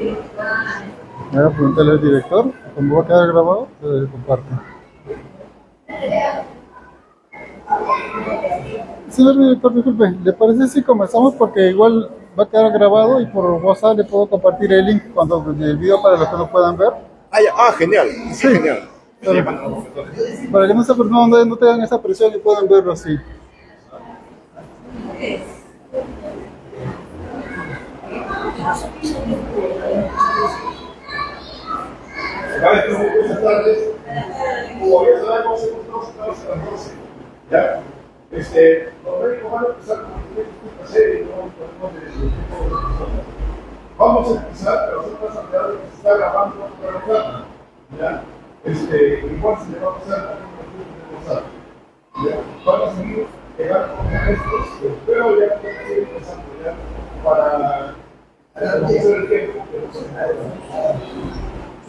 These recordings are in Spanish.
Me voy a preguntarle al director, como va a quedar grabado, se comparte. Señor director, disculpe, ¿le parece si comenzamos? Porque igual va a quedar grabado y por WhatsApp le puedo compartir el link cuando el video para los que no puedan ver. Genial, Sí, genial. para que no tengan esa presión y puedan verlo así. Buenas tardes. Como ya sabemos, hemos estado hasta las 12. ¿Ya? Los médicos van a empezar con una serie, no vamos a empezar, pero nosotros vamos a quedar que se está grabando para la plata. ¿Ya? Igual se le va a pasar a un WhatsApp. ¿Ya? Van a seguir llegando con estos, pero ya pueden seguir empezando ya para hacer el tiempo.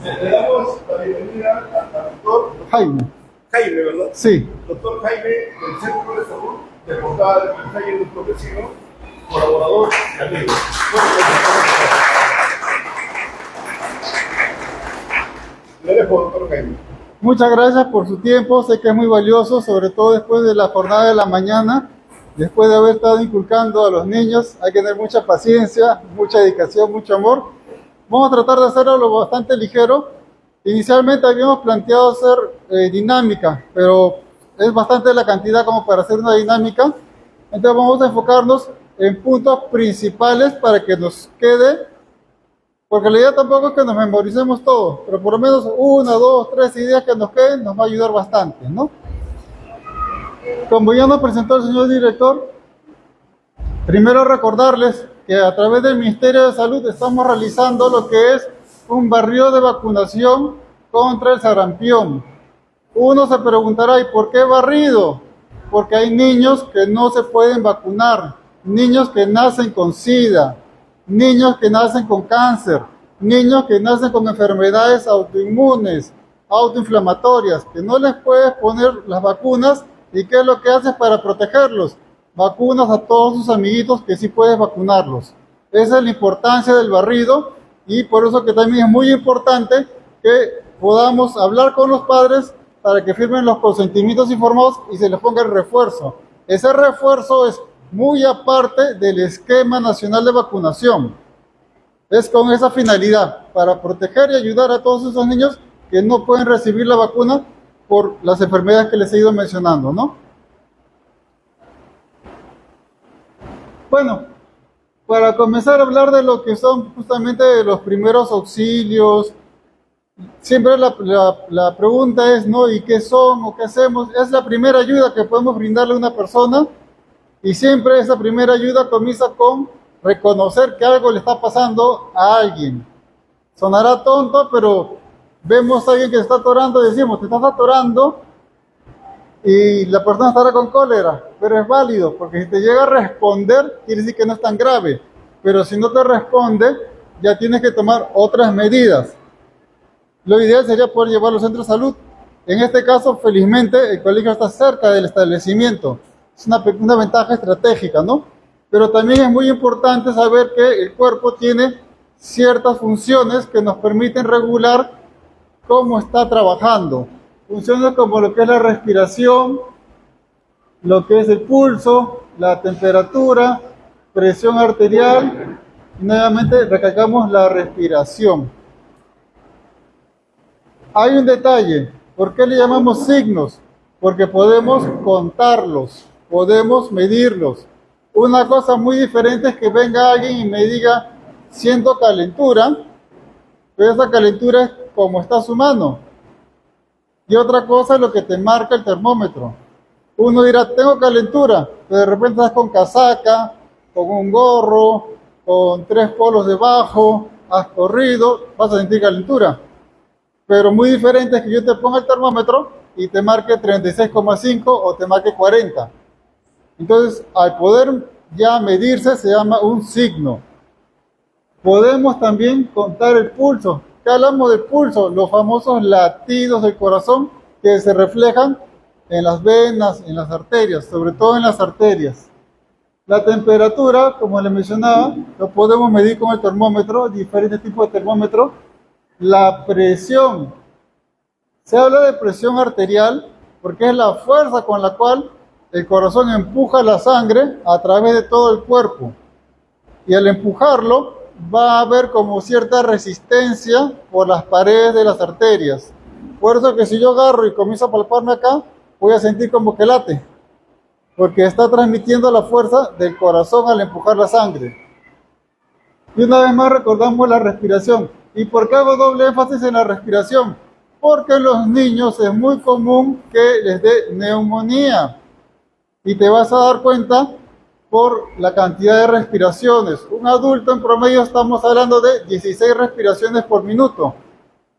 Le damos la bienvenida al doctor Jaime. Jaime, ¿verdad? Sí. Doctor Jaime, del Centro de Salud de Portada de Pantalla de nuestro vecino, colaborador y amigo. Le dejo, doctor Jaime. Muchas gracias por su tiempo, sé que es muy valioso, sobre todo después de la jornada de la mañana, después de haber estado inculcando a los niños, hay que tener mucha paciencia, mucha dedicación, mucho amor. Vamos a tratar de hacerlo lo bastante ligero. Inicialmente habíamos planteado hacer dinámica, pero es bastante la cantidad como para hacer una dinámica. Entonces vamos a enfocarnos en puntos principales para que nos quede, porque la idea tampoco es que nos memoricemos todo, pero por lo menos una, dos, tres ideas que nos queden nos va a ayudar bastante, ¿no? Como ya nos presentó el señor director, primero recordarles que a través del Ministerio de Salud estamos realizando lo que es un barrido de vacunación contra el sarampión. Uno se preguntará, ¿y por qué barrido? Porque hay niños que no se pueden vacunar, niños que nacen con SIDA, niños que nacen con cáncer, niños que nacen con enfermedades autoinmunes, autoinflamatorias, que no les puedes poner las vacunas. ¿Y qué es lo que haces para protegerlos? Vacunas a todos sus amiguitos que sí puedes vacunarlos. Esa es la importancia del barrido y por eso que también es muy importante que podamos hablar con los padres para que firmen los consentimientos informados y se les ponga el refuerzo. Ese refuerzo es muy aparte del esquema nacional de vacunación. Es con esa finalidad, para proteger y ayudar a todos esos niños que no pueden recibir la vacuna por las enfermedades que les he ido mencionando, ¿no? Bueno, para comenzar a hablar de lo que son justamente los primeros auxilios, siempre la pregunta es, ¿no? ¿Y qué son o qué hacemos? Es la primera ayuda que podemos brindarle a una persona y siempre esa primera ayuda comienza con reconocer que algo le está pasando a alguien. Sonará tonto, pero vemos a alguien que se está atorando y decimos, te estás atorando, y la persona estará con cólera, pero es válido, porque si te llega a responder, quiere decir que no es tan grave, pero si no te responde, ya tienes que tomar otras medidas. Lo ideal sería poder llevarlo al centro de salud. En este caso, felizmente, el colegio está cerca del establecimiento. Es una ventaja estratégica, ¿no? Pero también es muy importante saber que el cuerpo tiene ciertas funciones que nos permiten regular cómo está trabajando. Funciones como lo que es la respiración, lo que es el pulso, la temperatura, presión arterial y nuevamente recalcamos la respiración. Hay un detalle, ¿por qué le llamamos signos? Porque podemos contarlos, podemos medirlos. Una cosa muy diferente es que venga alguien y me diga, siento calentura, pero esa calentura es como está su mano. Y otra cosa es lo que te marca el termómetro. Uno dirá, tengo calentura, pero de repente estás con casaca, con un gorro, con 3 polos debajo, has corrido, vas a sentir calentura. Pero muy diferente es que yo te ponga el termómetro y te marque 36,5 o te marque 40. Entonces, al poder ya medirse, se llama un signo. Podemos también contar el pulso. ¿Qué hablamos del pulso? Los famosos latidos del corazón que se reflejan en las venas, en las arterias, sobre todo en las arterias. La temperatura, como le mencionaba, lo podemos medir con el termómetro, diferentes tipos de termómetro. La presión, se habla de presión arterial porque es la fuerza con la cual el corazón empuja la sangre a través de todo el cuerpo. Y al empujarlo, va a haber como cierta resistencia por las paredes de las arterias. Por eso que si yo agarro y comienzo a palparme acá, voy a sentir como que late, porque está transmitiendo la fuerza del corazón al empujar la sangre. Y una vez más recordamos la respiración. ¿Y por qué hago doble énfasis en la respiración? Porque en los niños es muy común que les dé neumonía. Y te vas a dar cuenta por la cantidad de respiraciones. Un adulto en promedio estamos hablando de 16 respiraciones por minuto.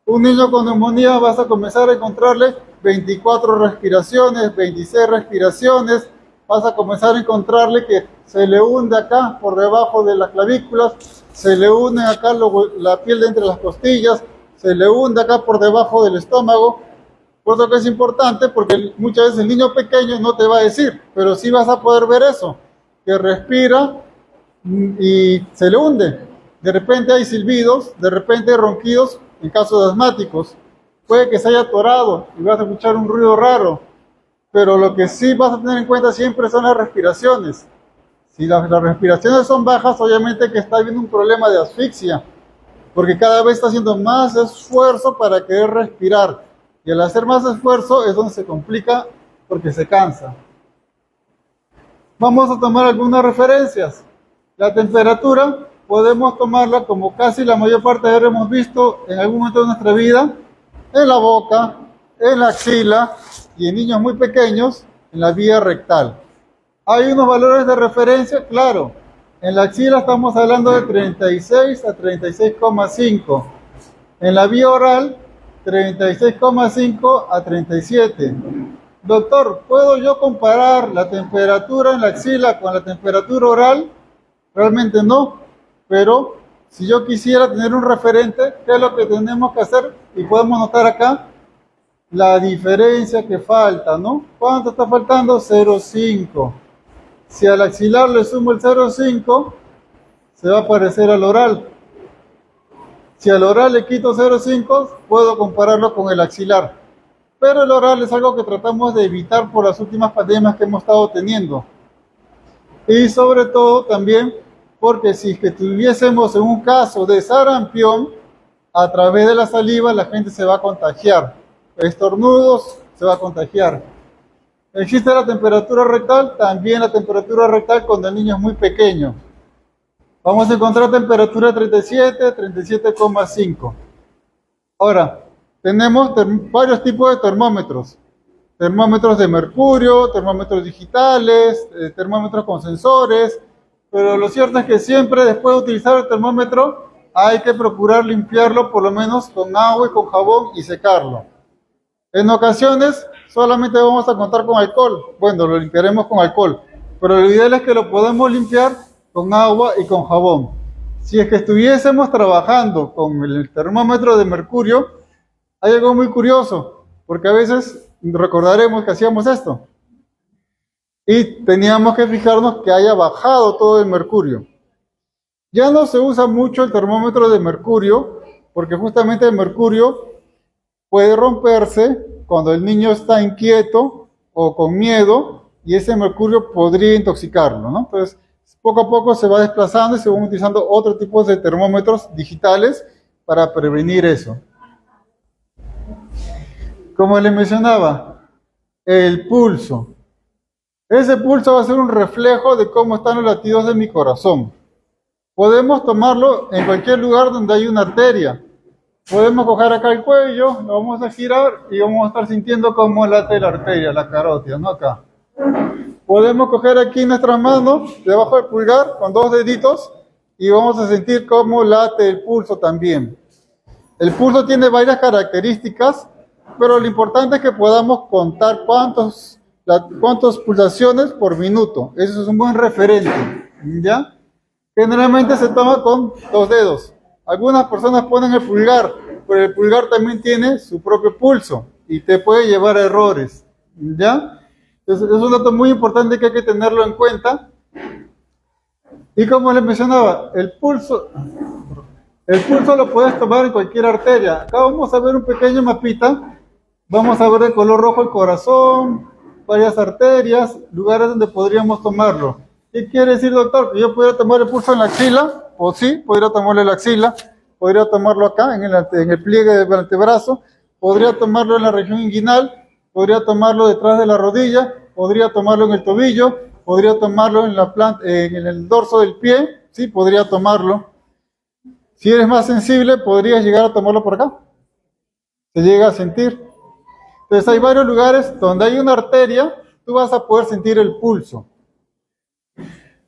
Un niño con neumonía vas a comenzar a encontrarle 24 respiraciones, 26 respiraciones. Vas a comenzar a encontrarle que se le hunde acá por debajo de las clavículas, se le hunde acá la piel de entre las costillas, se le hunde acá por debajo del estómago. Por eso que es importante, porque muchas veces el niño pequeño no te va a decir, pero sí vas a poder ver eso, que respira y se le hunde. De repente hay silbidos, de repente hay ronquidos en casos de asmáticos. Puede que se haya atorado y vas a escuchar un ruido raro, pero lo que sí vas a tener en cuenta siempre son las respiraciones. Si las respiraciones son bajas, obviamente que está habiendo un problema de asfixia, porque cada vez está haciendo más esfuerzo para querer respirar. Y al hacer más esfuerzo es donde se complica porque se cansa. Vamos a tomar algunas referencias. La temperatura podemos tomarla como casi la mayor parte de hemos visto en algún momento de nuestra vida, en la boca, en la axila y en niños muy pequeños en la vía rectal. Hay unos valores de referencia, claro. En la axila estamos hablando de 36 a 36,5. En la vía oral, 36,5 a 37. Doctor, ¿puedo yo comparar la temperatura en la axila con la temperatura oral? Realmente no, pero si yo quisiera tener un referente, ¿qué es lo que tenemos que hacer? Y podemos notar acá la diferencia que falta, ¿no? ¿Cuánto está faltando? 0,5. Si al axilar le sumo el 0,5, se va a parecer al oral. Si al oral le quito 0,5, puedo compararlo con el axilar. Pero el oral es algo que tratamos de evitar por las últimas pandemias que hemos estado teniendo. Y sobre todo también porque si es que tuviésemos en un caso de sarampión, a través de la saliva la gente se va a contagiar. Estornudos se va a contagiar. Existe la temperatura rectal, también la temperatura rectal cuando el niño es muy pequeño. Vamos a encontrar temperatura 37, 37,5. Ahora, tenemos varios tipos de termómetros. Termómetros de mercurio, termómetros digitales, termómetros con sensores. Pero lo cierto es que siempre después de utilizar el termómetro hay que procurar limpiarlo por lo menos con agua y con jabón y secarlo. En ocasiones solamente vamos a contar con alcohol. Bueno, lo limpiaremos con alcohol. Pero lo ideal es que lo podemos limpiar con agua y con jabón. Si es que estuviésemos trabajando con el termómetro de mercurio, hay algo muy curioso, porque a veces recordaremos que hacíamos esto. Y teníamos que fijarnos que haya bajado todo el mercurio. Ya no se usa mucho el termómetro de mercurio, porque justamente el mercurio puede romperse cuando el niño está inquieto o con miedo, y ese mercurio podría intoxicarlo, ¿no? Entonces, poco a poco se va desplazando y se van utilizando otros tipos de termómetros digitales para prevenir eso. Como les mencionaba, el pulso. Ese pulso va a ser un reflejo de cómo están los latidos de mi corazón. Podemos tomarlo en cualquier lugar donde hay una arteria. Podemos coger acá el cuello, lo vamos a girar y vamos a estar sintiendo cómo late la arteria, la carótida, ¿no? Acá. Podemos coger aquí nuestras manos, debajo del pulgar, con dos deditos, y vamos a sentir cómo late el pulso también. El pulso tiene varias características, pero lo importante es que podamos contar cuántas pulsaciones por minuto. Eso es un buen referente, ¿ya? Generalmente se toma con dos dedos. Algunas personas ponen el pulgar, pero el pulgar también tiene su propio pulso y te puede llevar a errores, ¿ya? Entonces, es un dato muy importante que hay que tenerlo en cuenta. Y como les mencionaba, el pulso lo puedes tomar en cualquier arteria. Acá vamos a ver un pequeño mapita. Vamos a ver de color rojo el corazón, varias arterias, lugares donde podríamos tomarlo. ¿Qué quiere decir, doctor? ¿Que yo podría tomar el pulso en la axila? Pues sí, podría tomarlo en la axila. Podría tomarlo acá, en el pliegue del antebrazo. Podría tomarlo en la región inguinal. Podría tomarlo detrás de la rodilla. Podría tomarlo en el tobillo. Podría tomarlo en el dorso del pie. Sí, podría tomarlo. Si eres más sensible, podrías llegar a tomarlo por acá. Se llega a sentir. Entonces hay varios lugares donde hay una arteria, tú vas a poder sentir el pulso.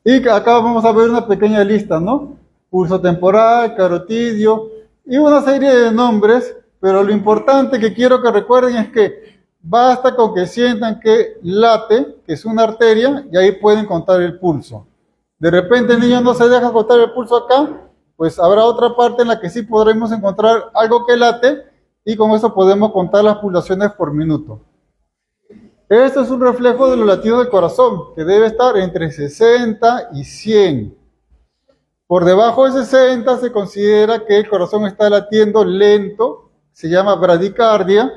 Y acá vamos a ver una pequeña lista, ¿no? Pulso temporal, carotidio y una serie de nombres, pero lo importante que quiero que recuerden es que basta con que sientan que late, que es una arteria, y ahí pueden contar el pulso. De repente el niño no se deja contar el pulso acá, pues habrá otra parte en la que sí podremos encontrar algo que late, y con eso podemos contar las pulsaciones por minuto. Esto es un reflejo de los latidos del corazón, que debe estar entre 60 y 100. Por debajo de 60 se considera que el corazón está latiendo lento, se llama bradicardia.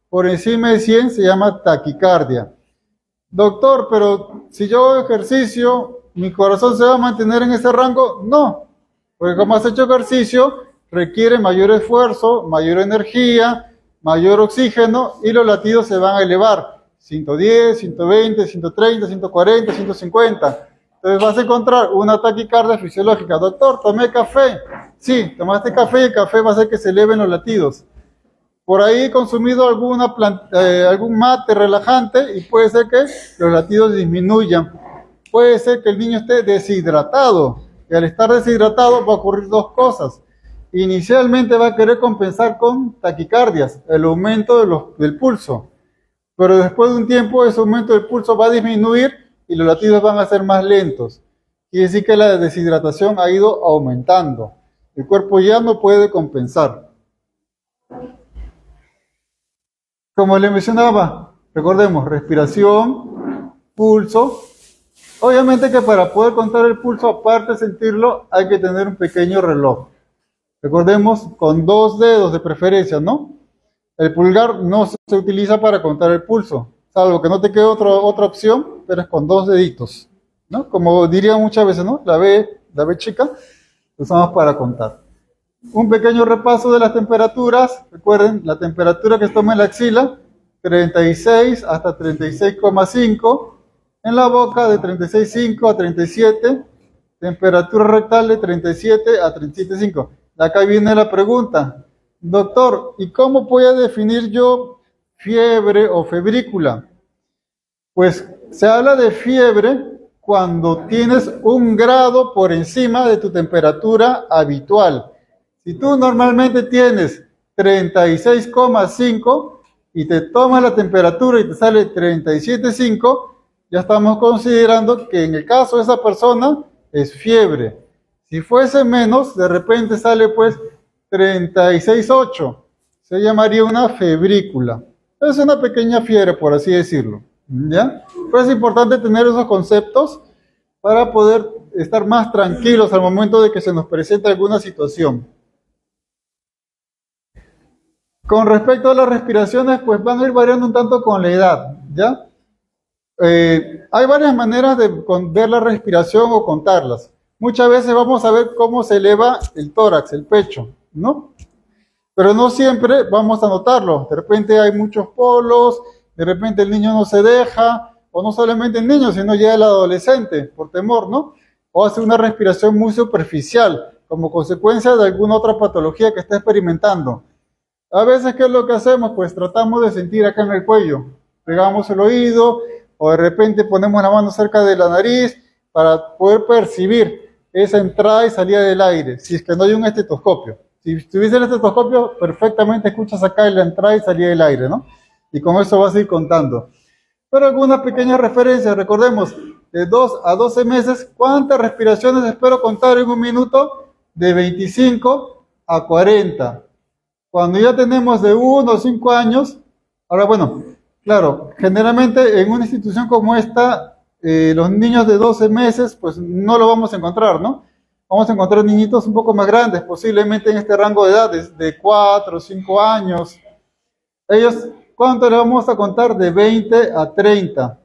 Por encima de 100 se llama taquicardia. Doctor, pero si yo hago ejercicio, ¿mi corazón se va a mantener en ese rango? No, porque como has hecho ejercicio, requiere mayor esfuerzo, mayor energía, mayor oxígeno y los latidos se van a elevar. 110, 120, 130, 140, 150. Entonces vas a encontrar una taquicardia fisiológica. Doctor, tomé café. Sí, tomaste café y el café va a hacer que se eleven los latidos. Por ahí he consumido algún mate relajante y puede ser que los latidos disminuyan. Puede ser que el niño esté deshidratado. Y al estar deshidratado va a ocurrir dos cosas. Inicialmente va a querer compensar con taquicardias, el aumento del pulso. Pero después de un tiempo ese aumento del pulso va a disminuir y los latidos van a ser más lentos. Quiere decir que la deshidratación ha ido aumentando. El cuerpo ya no puede compensar. Como le mencionaba, recordemos, respiración, pulso. Obviamente que para poder contar el pulso, aparte de sentirlo, hay que tener un pequeño reloj. Recordemos, con 2 dedos de preferencia, ¿no? El pulgar no se utiliza para contar el pulso, salvo que no te quede otra opción, pero es con 2 deditos, ¿no? Como diría muchas veces, ¿no? La B chica, la usamos para contar. Un pequeño repaso de las temperaturas. Recuerden, la temperatura que toma en la axila, 36 hasta 36,5. En la boca, de 36,5 a 37. Temperatura rectal de 37 a 37,5. Acá viene la pregunta. Doctor, ¿y cómo voy a definir yo fiebre o febrícula? Pues se habla de fiebre cuando tienes 1 grado por encima de tu temperatura habitual. Si tú normalmente tienes 36,5 y te tomas la temperatura y te sale 37,5, ya estamos considerando que en el caso de esa persona es fiebre. Si fuese menos, de repente sale pues 36,8. Se llamaría una febrícula. Es una pequeña fiebre, por así decirlo. ¿Ya? Pero es importante tener esos conceptos para poder estar más tranquilos al momento de que se nos presente alguna situación. Con respecto a las respiraciones, pues van a ir variando un tanto con la edad, ¿ya? Hay varias maneras de ver la respiración o contarlas. Muchas veces vamos a ver cómo se eleva el tórax, el pecho, ¿no? Pero no siempre vamos a notarlo. De repente hay muchos polos, de repente el niño no se deja, o no solamente el niño, sino ya el adolescente, por temor, ¿no? O hace una respiración muy superficial, como consecuencia de alguna otra patología que está experimentando. A veces, ¿qué es lo que hacemos? Pues tratamos de sentir acá en el cuello. Pegamos el oído, o de repente ponemos la mano cerca de la nariz para poder percibir esa entrada y salida del aire, si es que no hay un estetoscopio. Si tuviese el estetoscopio, perfectamente escuchas acá la entrada y salida del aire, ¿no? Y con eso vas a ir contando. Pero algunas pequeñas referencias, recordemos, de 2 a 12 meses, ¿cuántas respiraciones espero contar en un minuto? De 25 a 40. Cuando ya tenemos de 1 a 5 años, ahora bueno, claro, generalmente en una institución como esta los niños de 12 meses, pues no lo vamos a encontrar, ¿no? Vamos a encontrar niñitos un poco más grandes, posiblemente en este rango de edades, de 4 o 5 años. Ellos, ¿cuánto le vamos a contar? De 20 a 30.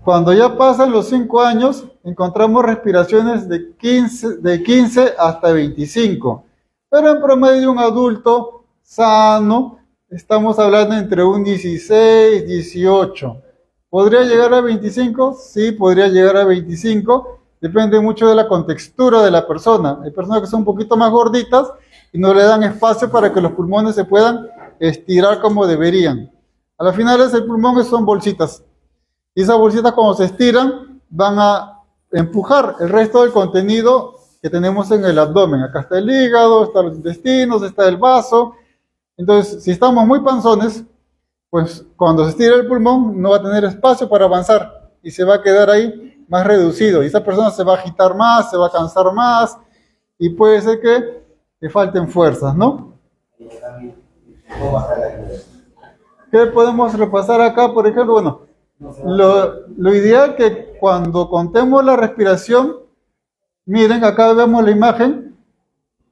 Cuando ya pasan los 5 años, encontramos respiraciones de 15 hasta 25. Pero en promedio un adulto sano, estamos hablando entre un 16, 18. ¿Podría llegar a 25? Sí, podría llegar a 25. Depende mucho de la contextura de la persona. Hay personas que son un poquito más gorditas y no le dan espacio para que los pulmones se puedan estirar como deberían. A las finales el pulmón son bolsitas. Y esas bolsitas cuando se estiran van a empujar el resto del contenido que tenemos en el abdomen. Acá está el hígado, están los intestinos, está el vaso. Entonces, si estamos muy panzones, pues cuando se estira el pulmón no va a tener espacio para avanzar y se va a quedar ahí más reducido. Y esa persona se va a agitar más, se va a cansar más y puede ser que le falten fuerzas, ¿no? ¿Qué podemos repasar acá? Por ejemplo, bueno, lo ideal que cuando contemos la respiración, miren, acá vemos la imagen,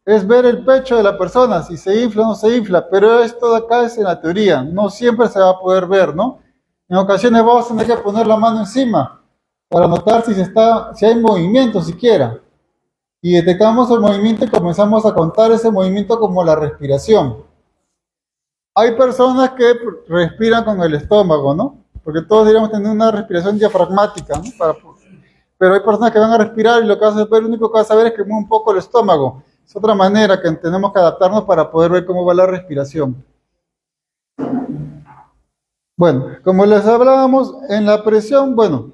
es ver el pecho de la persona, si se infla o no se infla, pero esto de acá es en la teoría, no siempre se va a poder ver, ¿no? En ocasiones vamos a tener que poner la mano encima para notar si hay movimiento siquiera. Y detectamos el movimiento y comenzamos a contar ese movimiento como la respiración. Hay personas que respiran con el estómago, ¿no? Porque todos deberíamos tener una respiración diafragmática, ¿no? Pero hay personas que van a respirar y lo único que vas a ver es que mueve un poco el estómago. Es otra manera que tenemos que adaptarnos para poder ver cómo va la respiración. Bueno, como les hablábamos, en la presión, bueno,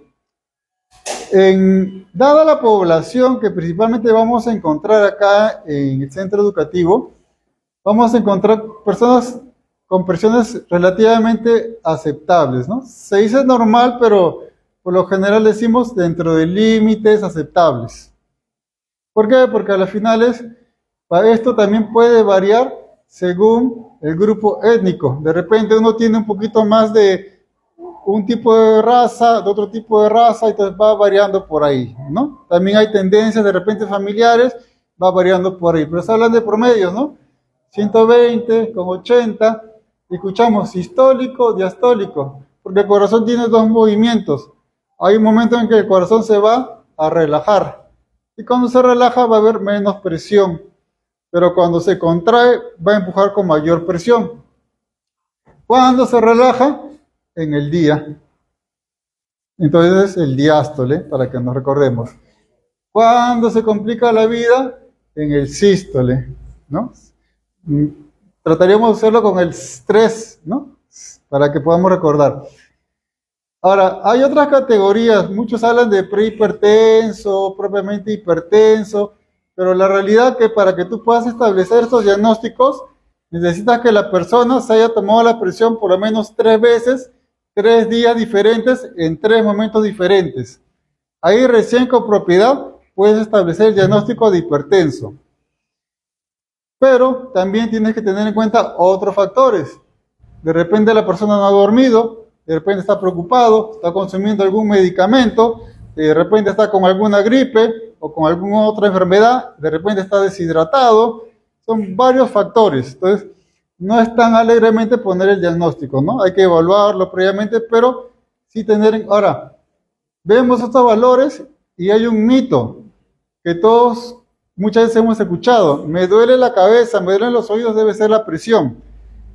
dada la población que principalmente vamos a encontrar acá en el centro educativo, vamos a encontrar personas con presiones relativamente aceptables, ¿no? Se dice normal, pero por lo general decimos dentro de límites aceptables. ¿Por qué? Porque a las finales esto también puede variar según el grupo étnico. De repente uno tiene un poquito más de un tipo de raza, de otro tipo de raza, y entonces va variando por ahí, ¿no? También hay tendencias de repente familiares, va variando por ahí, pero se hablan de promedios, ¿no? 120 con 80, y escuchamos sistólico, diastólico, porque el corazón tiene dos movimientos. Hay un momento en que el corazón se va a relajar, y cuando se relaja va a haber menos presión, pero cuando se contrae va a empujar con mayor presión. Cuando se relaja, en el día. Entonces el diástole, para que nos recordemos. Cuando se complica la vida, en el sístole, ¿no? Trataríamos de hacerlo con el estrés, ¿no? Para que podamos recordar. Ahora, hay otras categorías, muchos hablan de prehipertenso, propiamente hipertenso, pero la realidad es que para que tú puedas establecer estos diagnósticos, necesitas que la persona se haya tomado la presión por lo menos 3 veces, 3 días diferentes, en 3 momentos diferentes. Ahí recién con propiedad puedes establecer el diagnóstico de hipertenso. Pero también tienes que tener en cuenta otros factores. De repente la persona no ha dormido, de repente está preocupado, está consumiendo algún medicamento, de repente está con alguna gripe o con alguna otra enfermedad, de repente está deshidratado. Son varios factores. Entonces, no es tan alegremente poner el diagnóstico, ¿no? Hay que evaluarlo previamente, pero sí tener... Ahora, vemos estos valores y hay un mito que todos muchas veces hemos escuchado. Me duele la cabeza, me duelen los oídos, debe ser la presión.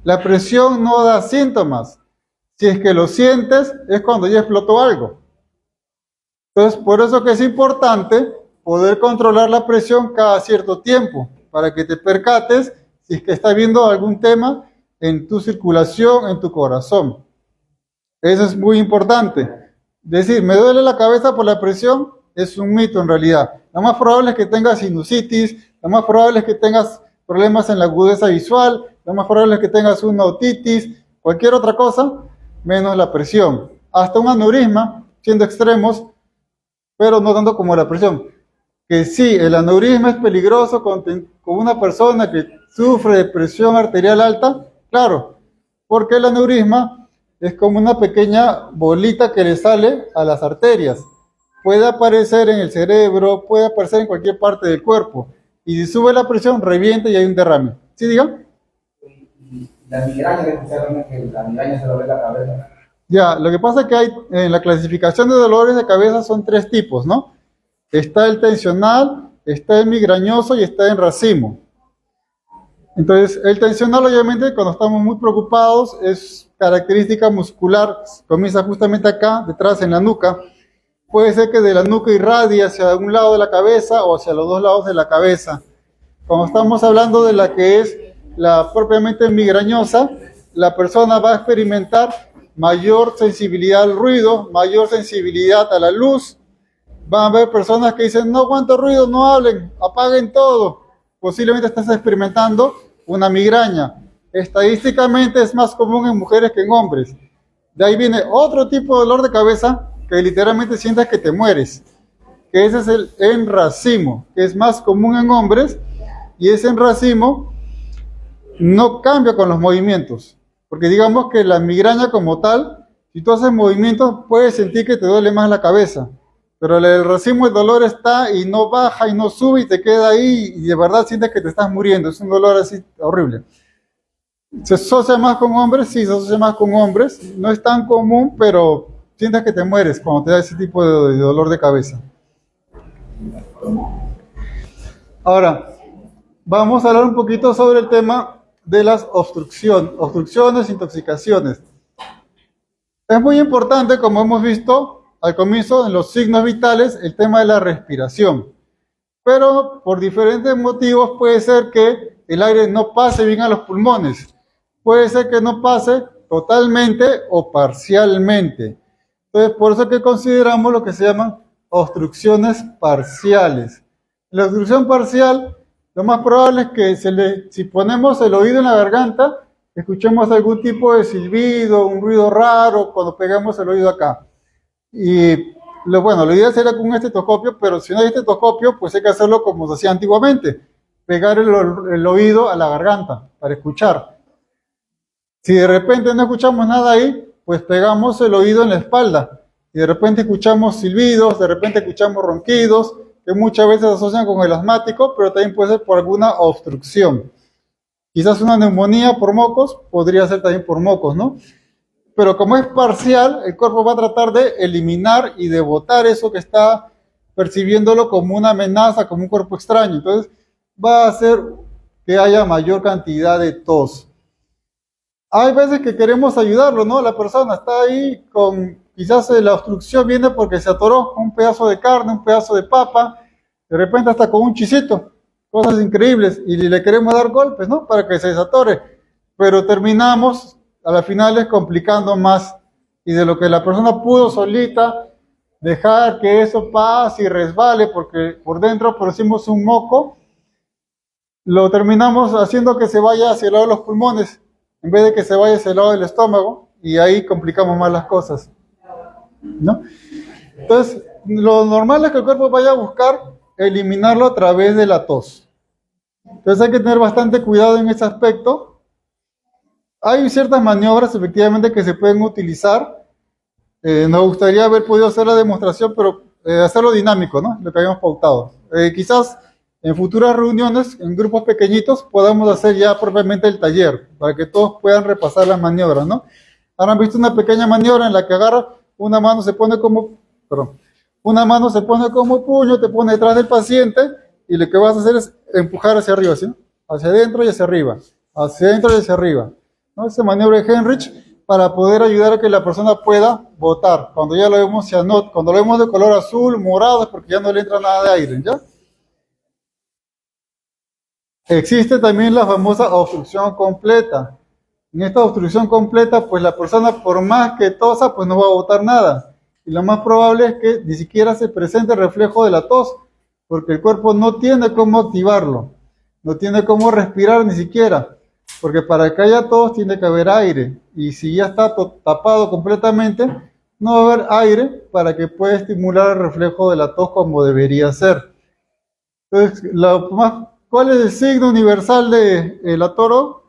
La presión no da síntomas. Si es que lo sientes, es cuando ya explotó algo. Entonces, por eso que es importante poder controlar la presión cada cierto tiempo, para que te percates si es que está viendo algún tema en tu circulación, en tu corazón. Eso es muy importante. Decir, me duele la cabeza por la presión, es un mito en realidad. Lo más probable es que tengas sinusitis, lo más probable es que tengas problemas en la agudeza visual, lo más probable es que tengas una otitis, cualquier otra cosa, menos la presión. Hasta un aneurisma, siendo extremos, pero no tanto como la presión. Que sí, el aneurisma es peligroso con una persona que sufre de presión arterial alta, claro, porque el aneurisma es como una pequeña bolita que le sale a las arterias. Puede aparecer en el cerebro, puede aparecer en cualquier parte del cuerpo. Y si sube la presión, revienta y hay un derrame. ¿Sí, digan? La migraña, que la migraña se lo ve en la cabeza. Ya, lo que pasa es que hay, en la clasificación de dolores de cabeza son 3 tipos, ¿no? Está el tensional, está el migrañoso y está el racimo. Entonces, el tensional, obviamente, cuando estamos muy preocupados, es característica muscular, comienza justamente acá, detrás en la nuca. Puede ser que de la nuca irradie hacia un lado de la cabeza o hacia los 2 lados de la cabeza. Cuando estamos hablando de la que es la propiamente migrañosa, la persona va a experimentar mayor sensibilidad al ruido, mayor sensibilidad a la luz. Van a haber personas que dicen, no aguanto ruido, no hablen, apaguen todo. Posiblemente estás experimentando una migraña. Estadísticamente es más común en mujeres que en hombres. De ahí viene otro tipo de dolor de cabeza que literalmente sientas que te mueres, que ese es el enracimo, que es más común en hombres, y ese enracimo no cambia con los movimientos, porque digamos que la migraña como tal, si tú haces movimientos, puedes sentir que te duele más la cabeza, pero el racimo, el dolor está y no baja y no sube y te queda ahí y de verdad sientes que te estás muriendo, es un dolor así horrible. ¿Se asocia más con hombres? Sí, se asocia más con hombres, no es tan común, pero sientes que te mueres cuando te da ese tipo de dolor de cabeza. Ahora, vamos a hablar un poquito sobre el tema de las obstrucciones, intoxicaciones. Es muy importante, como hemos visto al comienzo, en los signos vitales, el tema de la respiración. Pero por diferentes motivos puede ser que el aire no pase bien a los pulmones. Puede ser que no pase totalmente o parcialmente. Entonces, por eso es que consideramos lo que se llaman obstrucciones parciales. La obstrucción parcial, lo más probable es que si ponemos el oído en la garganta, escuchemos algún tipo de silbido, un ruido raro cuando pegamos el oído acá. Y lo ideal sería con un estetoscopio, pero si no hay estetoscopio, pues hay que hacerlo como se hacía antiguamente, pegar el oído a la garganta para escuchar. Si de repente no escuchamos nada ahí, pues pegamos el oído en la espalda y de repente escuchamos silbidos, de repente escuchamos ronquidos, que muchas veces se asocian con el asmático, pero también puede ser por alguna obstrucción. Quizás una neumonía por mocos, podría ser también por mocos, ¿no? Pero como es parcial, el cuerpo va a tratar de eliminar y de botar eso que está percibiéndolo como una amenaza, como un cuerpo extraño. Entonces va a hacer que haya mayor cantidad de tos. Hay veces que queremos ayudarlo, ¿no? La persona está ahí con, quizás la obstrucción viene porque se atoró un pedazo de carne, un pedazo de papa, de repente hasta con un chisito, cosas increíbles, y le queremos dar golpes, ¿no? Para que se desatore, pero terminamos a las finales complicando más, y de lo que la persona pudo solita dejar que eso pase y resbale, porque por dentro producimos un moco, lo terminamos haciendo que se vaya hacia el lado de los pulmones, en vez de que se vaya hacia el lado del estómago, y ahí complicamos más las cosas, ¿no? Entonces, lo normal es que el cuerpo vaya a buscar eliminarlo a través de la tos. Entonces hay que tener bastante cuidado en ese aspecto. Hay ciertas maniobras efectivamente que se pueden utilizar. Nos gustaría haber podido hacer la demostración, pero hacerlo dinámico, ¿no? Lo que habíamos pautado. Quizás en futuras reuniones, en grupos pequeñitos, podamos hacer ya propiamente el taller, para que todos puedan repasar las maniobras, ¿no? Ahora han visto una pequeña maniobra en la que agarra, una mano se pone como puño, te pone detrás del paciente, y lo que vas a hacer es empujar hacia arriba, ¿sí? Hacia adentro y hacia arriba, hacia adentro y hacia arriba, ¿no? Esa maniobra de Henrich, para poder ayudar a que la persona pueda botar. Cuando ya lo vemos, cuando lo vemos de color azul, morado, es porque ya no le entra nada de aire, ¿ya? Existe también la famosa obstrucción completa. En esta obstrucción completa, pues la persona, por más que tosa, pues no va a botar nada. Y lo más probable es que ni siquiera se presente el reflejo de la tos, porque el cuerpo no tiene cómo activarlo, no tiene cómo respirar ni siquiera, porque para que haya tos tiene que haber aire, y si ya está tapado completamente, no va a haber aire para que pueda estimular el reflejo de la tos como debería ser. Entonces, ¿cuál es el signo universal de el atoro?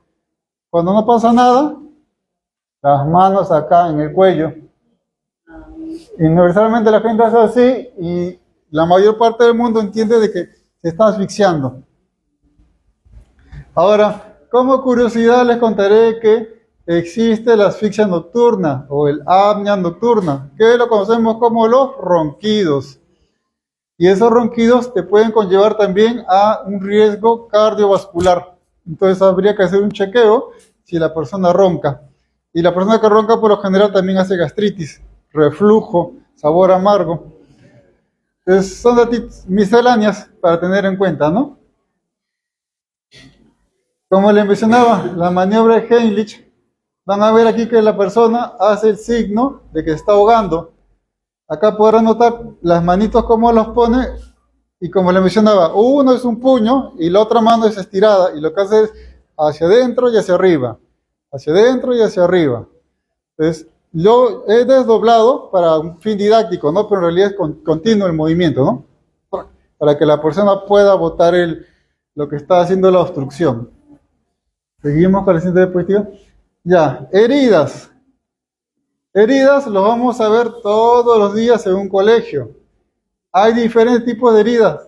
Cuando no pasa nada, las manos acá en el cuello. Universalmente la gente hace así y la mayor parte del mundo entiende de que se está asfixiando. Ahora, como curiosidad les contaré que existe la asfixia nocturna o el apnea nocturna, que lo conocemos como los ronquidos. Y esos ronquidos te pueden conllevar también a un riesgo cardiovascular. Entonces habría que hacer un chequeo si la persona ronca. Y la persona que ronca por lo general también hace gastritis, reflujo, sabor amargo. Entonces son datos misceláneas para tener en cuenta, ¿no? Como les mencionaba, la maniobra de Heimlich, van a ver aquí que la persona hace el signo de que se está ahogando. Acá podrán notar las manitos como las pone, y como les mencionaba, uno es un puño y la otra mano es estirada, y lo que hace es hacia adentro y hacia arriba, hacia adentro y hacia arriba. Entonces, lo he desdoblado para un fin didáctico, ¿no? Pero en realidad es continuo el movimiento, ¿no? Para que la persona pueda botar lo que está haciendo la obstrucción. Seguimos con la siguiente diapositiva. Ya, heridas. Heridas los vamos a ver todos los días en un colegio. Hay diferentes tipos de heridas.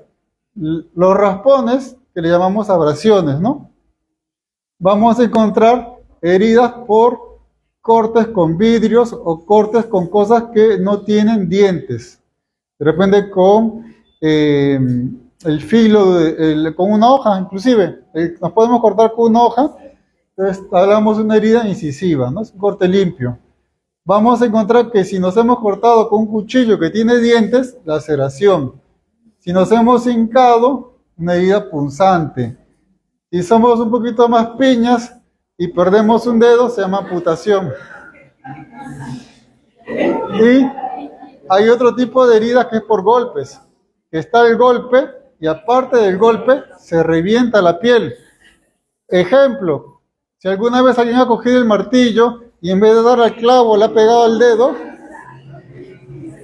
Los raspones, que le llamamos abrasiones, ¿no? Vamos a encontrar heridas por cortes con vidrios o cortes con cosas que no tienen dientes. De repente con el filo, con una hoja inclusive. Nos podemos cortar con una hoja. Entonces hablamos de una herida incisiva, ¿no? Es un corte limpio. Vamos a encontrar que si nos hemos cortado con un cuchillo que tiene dientes, laceración. Si nos hemos hincado, una herida punzante. Si somos un poquito más piñas y perdemos un dedo, se llama amputación. Y hay otro tipo de herida que es por golpes. Que está el golpe y aparte del golpe se revienta la piel. Ejemplo. Si alguna vez alguien ha cogido el martillo y en vez de dar al clavo le ha pegado al dedo,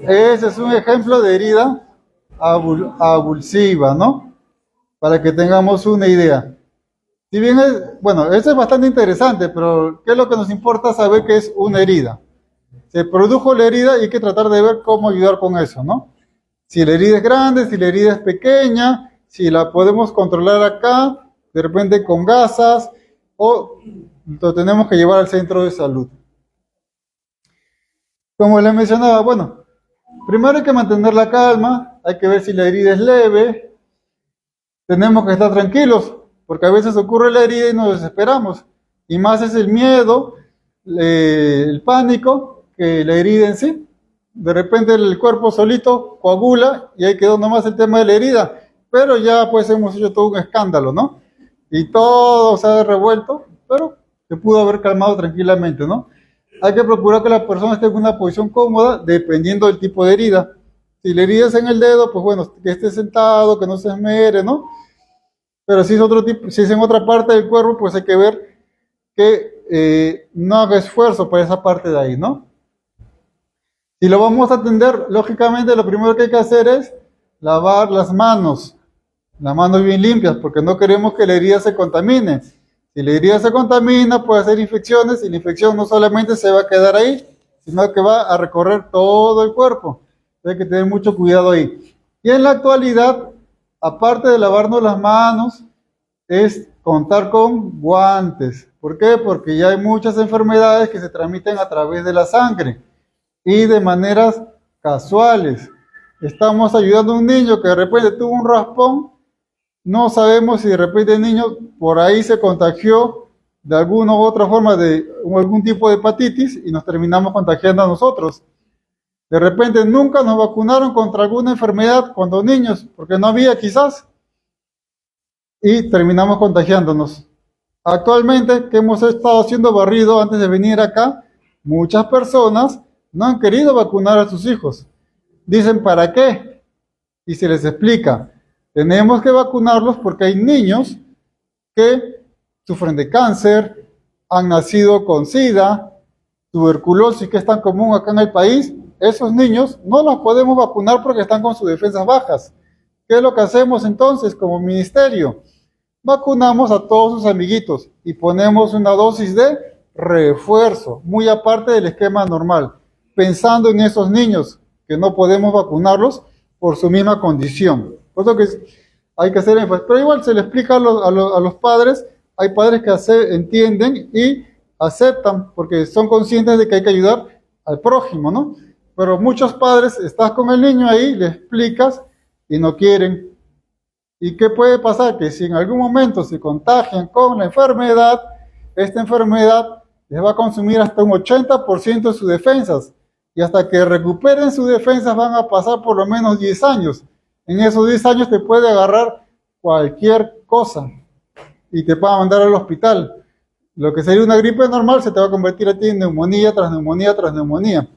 ese es un ejemplo de herida avulsiva, ¿no? Para que tengamos una idea. Si bien bueno, eso es bastante interesante, pero ¿qué es lo que nos importa saber que es una herida? Se produjo la herida y hay que tratar de ver cómo ayudar con eso, ¿no? Si la herida es grande, si la herida es pequeña, si la podemos controlar acá, de repente con gasas, o lo tenemos que llevar al centro de salud. Como les mencionaba, bueno, primero hay que mantener la calma, hay que ver si la herida es leve, tenemos que estar tranquilos, porque a veces ocurre la herida y nos desesperamos, y más es el miedo, el pánico, que la herida en sí. De repente el cuerpo solito coagula y ahí quedó nomás el tema de la herida, pero ya pues hemos hecho todo un escándalo, ¿no? Y todo se ha revuelto, pero se pudo haber calmado tranquilamente, ¿no? Hay que procurar que la persona esté en una posición cómoda dependiendo del tipo de herida. Si la herida es en el dedo, pues bueno, que esté sentado, que no se esmere, ¿no? Pero si es otro tipo, si es en otra parte del cuerpo, pues hay que ver que no haga esfuerzo para esa parte de ahí, ¿no? Si lo vamos a atender, lógicamente lo primero que hay que hacer es lavar las manos bien limpias, porque no queremos que la herida se contamine. Si la herida se contamina, puede hacer infecciones, y la infección no solamente se va a quedar ahí, sino que va a recorrer todo el cuerpo. Hay que tener mucho cuidado ahí. Y en la actualidad, aparte de lavarnos las manos, es contar con guantes. ¿Por qué? Porque ya hay muchas enfermedades que se transmiten a través de la sangre y de maneras casuales. Estamos ayudando a un niño que de repente tuvo un raspón. No sabemos si de repente el niño por ahí se contagió de alguna u otra forma de algún tipo de hepatitis y nos terminamos contagiando a nosotros. De repente nunca nos vacunaron contra alguna enfermedad cuando niños, porque no había quizás, y terminamos contagiándonos. Actualmente, que hemos estado haciendo barrido antes de venir acá, muchas personas no han querido vacunar a sus hijos. Dicen, ¿para qué? Y se les explica. Tenemos que vacunarlos porque hay niños que sufren de cáncer, han nacido con SIDA, tuberculosis, que es tan común acá en el país. Esos niños no los podemos vacunar porque están con sus defensas bajas. ¿Qué es lo que hacemos entonces como ministerio? Vacunamos a todos sus amiguitos y ponemos una dosis de refuerzo, muy aparte del esquema normal, pensando en esos niños que no podemos vacunarlos por su misma condición. Por eso que hay que hacer énfasis. Pero igual se le explica a los padres, hay padres que entienden y aceptan, porque son conscientes de que hay que ayudar al prójimo, ¿no? Pero muchos padres, estás con el niño ahí, le explicas y no quieren. ¿Y qué puede pasar? Que si en algún momento se contagian con la enfermedad, esta enfermedad les va a consumir hasta un 80% de sus defensas. Y hasta que recuperen sus defensas van a pasar por lo menos 10 años. En esos 10 años te puede agarrar cualquier cosa y te puede mandar al hospital. Lo que sería una gripe normal se te va a convertir a ti en neumonía tras neumonía tras neumonía.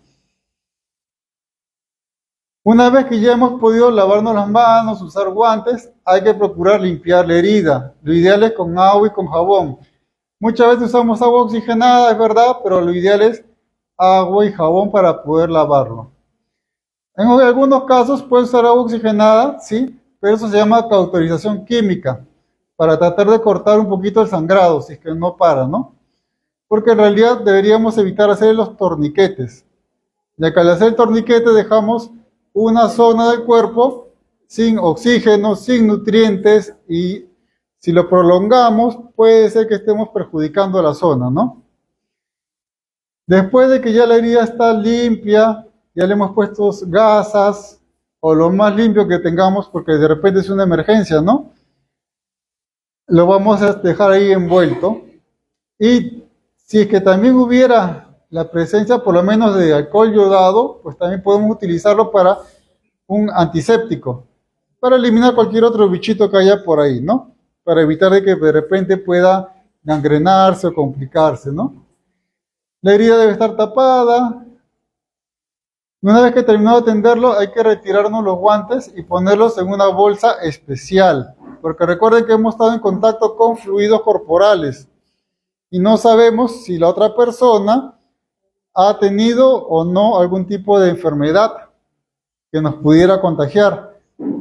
Una vez que ya hemos podido lavarnos las manos, usar guantes, hay que procurar limpiar la herida. Lo ideal es con agua y con jabón. Muchas veces usamos agua oxigenada, es verdad, pero lo ideal es agua y jabón para poder lavarlo. En algunos casos puede usar agua oxigenada, sí, pero eso se llama cauterización química, para tratar de cortar un poquito el sangrado, si es que no para, ¿no? Porque en realidad deberíamos evitar hacer los torniquetes, ya que al hacer el torniquete dejamos una zona del cuerpo sin oxígeno, sin nutrientes, y si lo prolongamos puede ser que estemos perjudicando a la zona, ¿no? Después de que ya la herida está limpia, ya le hemos puesto gasas o lo más limpio que tengamos, porque de repente es una emergencia, ¿no? Lo vamos a dejar ahí envuelto. Y si es que también hubiera la presencia por lo menos de alcohol yodado, pues también podemos utilizarlo para un antiséptico, para eliminar cualquier otro bichito que haya por ahí, ¿no? Para evitar de que de repente pueda gangrenarse o complicarse, ¿no? La herida debe estar tapada. Una vez que terminado de atenderlo, hay que retirarnos los guantes y ponerlos en una bolsa especial, porque recuerden que hemos estado en contacto con fluidos corporales y no sabemos si la otra persona ha tenido o no algún tipo de enfermedad que nos pudiera contagiar,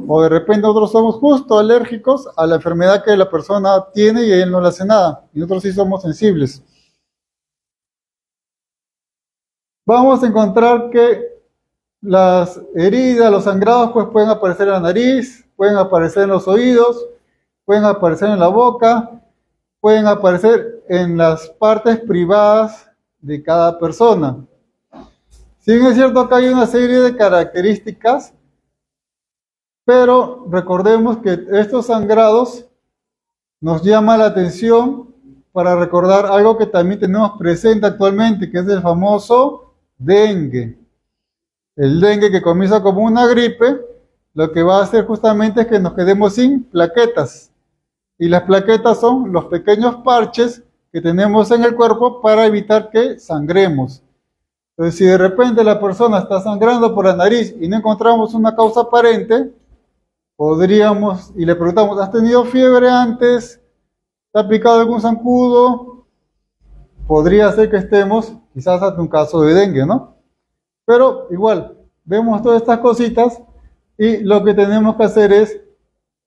o de repente nosotros somos justo alérgicos a la enfermedad que la persona tiene y a él no le hace nada, y nosotros sí somos sensibles. Vamos a encontrar que las heridas, los sangrados, pues pueden aparecer en la nariz, pueden aparecer en los oídos, pueden aparecer en la boca, pueden aparecer en las partes privadas de cada persona. Si bien es cierto que hay una serie de características, pero recordemos que estos sangrados nos llaman la atención para recordar algo que también tenemos presente actualmente, que es el famoso dengue. El dengue, que comienza como una gripe, lo que va a hacer justamente es que nos quedemos sin plaquetas. Y las plaquetas son los pequeños parches que tenemos en el cuerpo para evitar que sangremos. Entonces, si de repente la persona está sangrando por la nariz y no encontramos una causa aparente, podríamos, y le preguntamos, ¿has tenido fiebre antes? ¿Te ha picado algún zancudo? Podría ser que estemos quizás ante un caso de dengue, ¿no? Pero igual, vemos todas estas cositas y lo que tenemos que hacer es,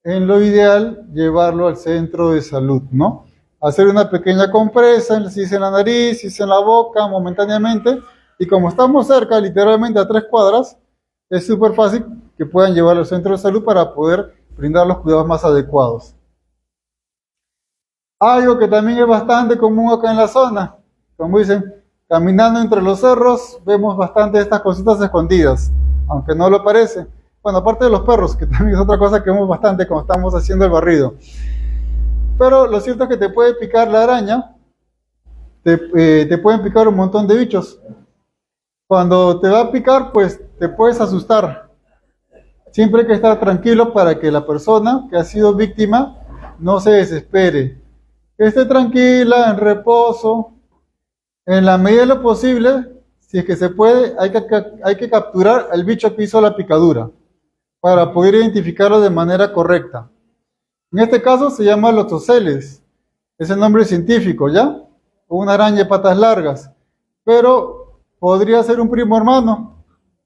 en lo ideal, llevarlo al centro de salud, ¿no? Hacer una pequeña compresa, si es en la nariz, si es en la boca, momentáneamente, y como estamos cerca, literalmente a 3 cuadras, es súper fácil que puedan llevarlo al centro de salud para poder brindar los cuidados más adecuados. Algo que también es bastante común acá en la zona, como dicen, caminando entre los cerros, vemos bastante estas cositas escondidas, aunque no lo parece. Bueno, aparte de los perros, que también es otra cosa que vemos bastante cuando estamos haciendo el barrido. Pero lo cierto es que te puede picar la araña, te pueden picar un montón de bichos. Cuando te va a picar, pues te puedes asustar. Siempre hay que estar tranquilo para que la persona que ha sido víctima no se desespere. Que esté tranquila, en reposo. En la medida de lo posible, si es que se puede, hay que capturar al bicho que hizo la picadura para poder identificarlo de manera correcta. En este caso se llama Lotoceles, es el nombre científico, ¿ya? Una araña de patas largas, pero podría ser un primo hermano,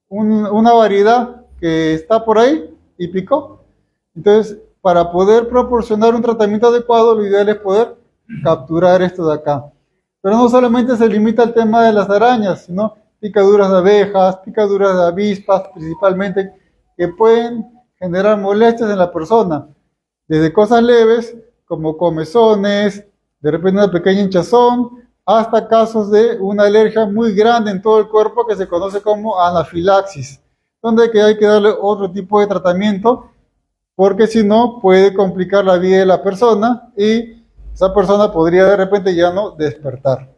una variedad que está por ahí y picó. Entonces, para poder proporcionar un tratamiento adecuado, lo ideal es poder capturar esto de acá. Pero no solamente se limita al tema de las arañas, sino picaduras de abejas, picaduras de avispas, principalmente, que pueden generar molestias en la persona, desde cosas leves, como comezones, de repente una pequeña hinchazón, hasta casos de una alergia muy grande en todo el cuerpo que se conoce como anafilaxis, donde hay que darle otro tipo de tratamiento, porque si no puede complicar la vida de la persona y esa persona podría de repente ya no despertar.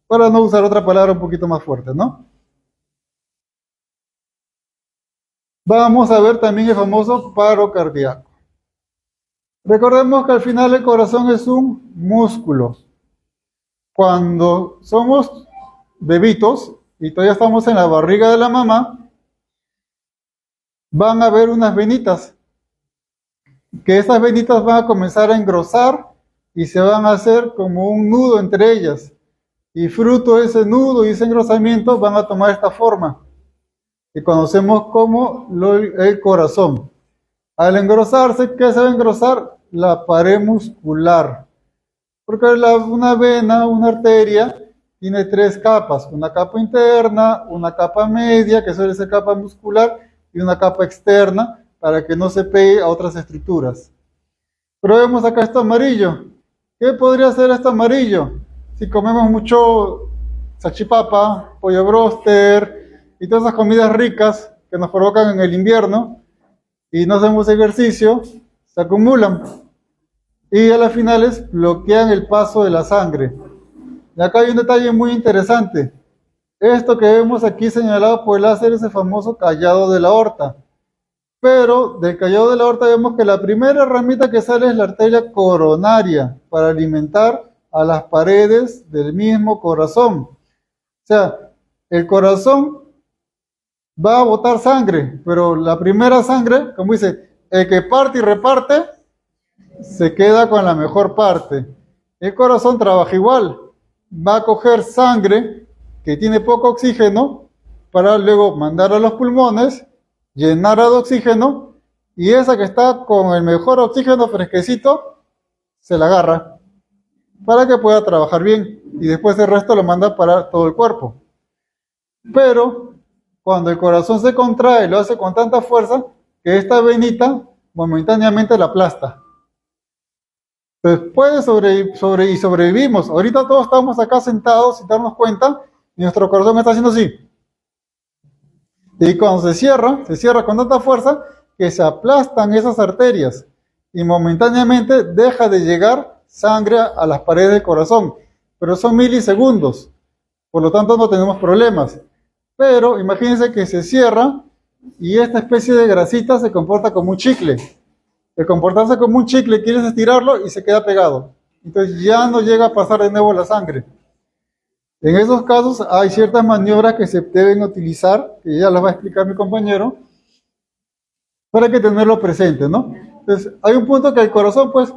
Para no usar otra palabra un poquito más fuerte, ¿no? Vamos a ver también el famoso paro cardíaco. Recordemos que al final el corazón es un músculo. Cuando somos bebitos y todavía estamos en la barriga de la mamá, van a haber unas venitas, que esas venitas van a comenzar a engrosar y se van a hacer como un nudo entre ellas. Y fruto de ese nudo y ese engrosamiento van a tomar esta forma, que conocemos como el corazón. Al engrosarse, ¿qué se va a engrosar? La pared muscular. Porque una vena, una arteria, tiene tres capas. Una capa interna, una capa media, que suele ser capa muscular, y una capa externa, para que no se pegue a otras estructuras. Pero vemos acá esto amarillo. ¿Qué podría ser esto amarillo? Si comemos mucho salchipapa, pollo bróster y todas esas comidas ricas que nos provocan en el invierno y no hacemos ejercicio, se acumulan y a las finales bloquean el paso de la sangre. Y acá hay un detalle muy interesante. Esto que vemos aquí señalado por el láser es el famoso callado de la aorta. Pero del callado de la aorta vemos que la primera ramita que sale es la arteria coronaria para alimentar a las paredes del mismo corazón. O sea, el corazón va a botar sangre, pero la primera sangre, como dice, el que parte y reparte, se queda con la mejor parte. El corazón trabaja igual, va a coger sangre que tiene poco oxígeno para luego mandar a los pulmones, llenarla de oxígeno, y esa que está con el mejor oxígeno fresquecito, se la agarra para que pueda trabajar bien y después el resto lo manda para todo el cuerpo. Pero cuando el corazón se contrae, lo hace con tanta fuerza que esta venita momentáneamente la aplasta. Entonces puede sobrevivimos. Ahorita todos estamos acá sentados sin darnos cuenta y nuestro corazón está haciendo así. Y cuando se cierra con tanta fuerza que se aplastan esas arterias y momentáneamente deja de llegar sangre a las paredes del corazón, pero son milisegundos, por lo tanto no tenemos problemas. Pero imagínense que se cierra y esta especie de grasita se comporta como un chicle. El comportarse como un chicle, quieres estirarlo y se queda pegado. Entonces ya no llega a pasar de nuevo la sangre. En esos casos hay ciertas maniobras que se deben utilizar, que ya las va a explicar mi compañero, para que tenerlo presente, ¿no? Entonces hay un punto que el corazón, pues,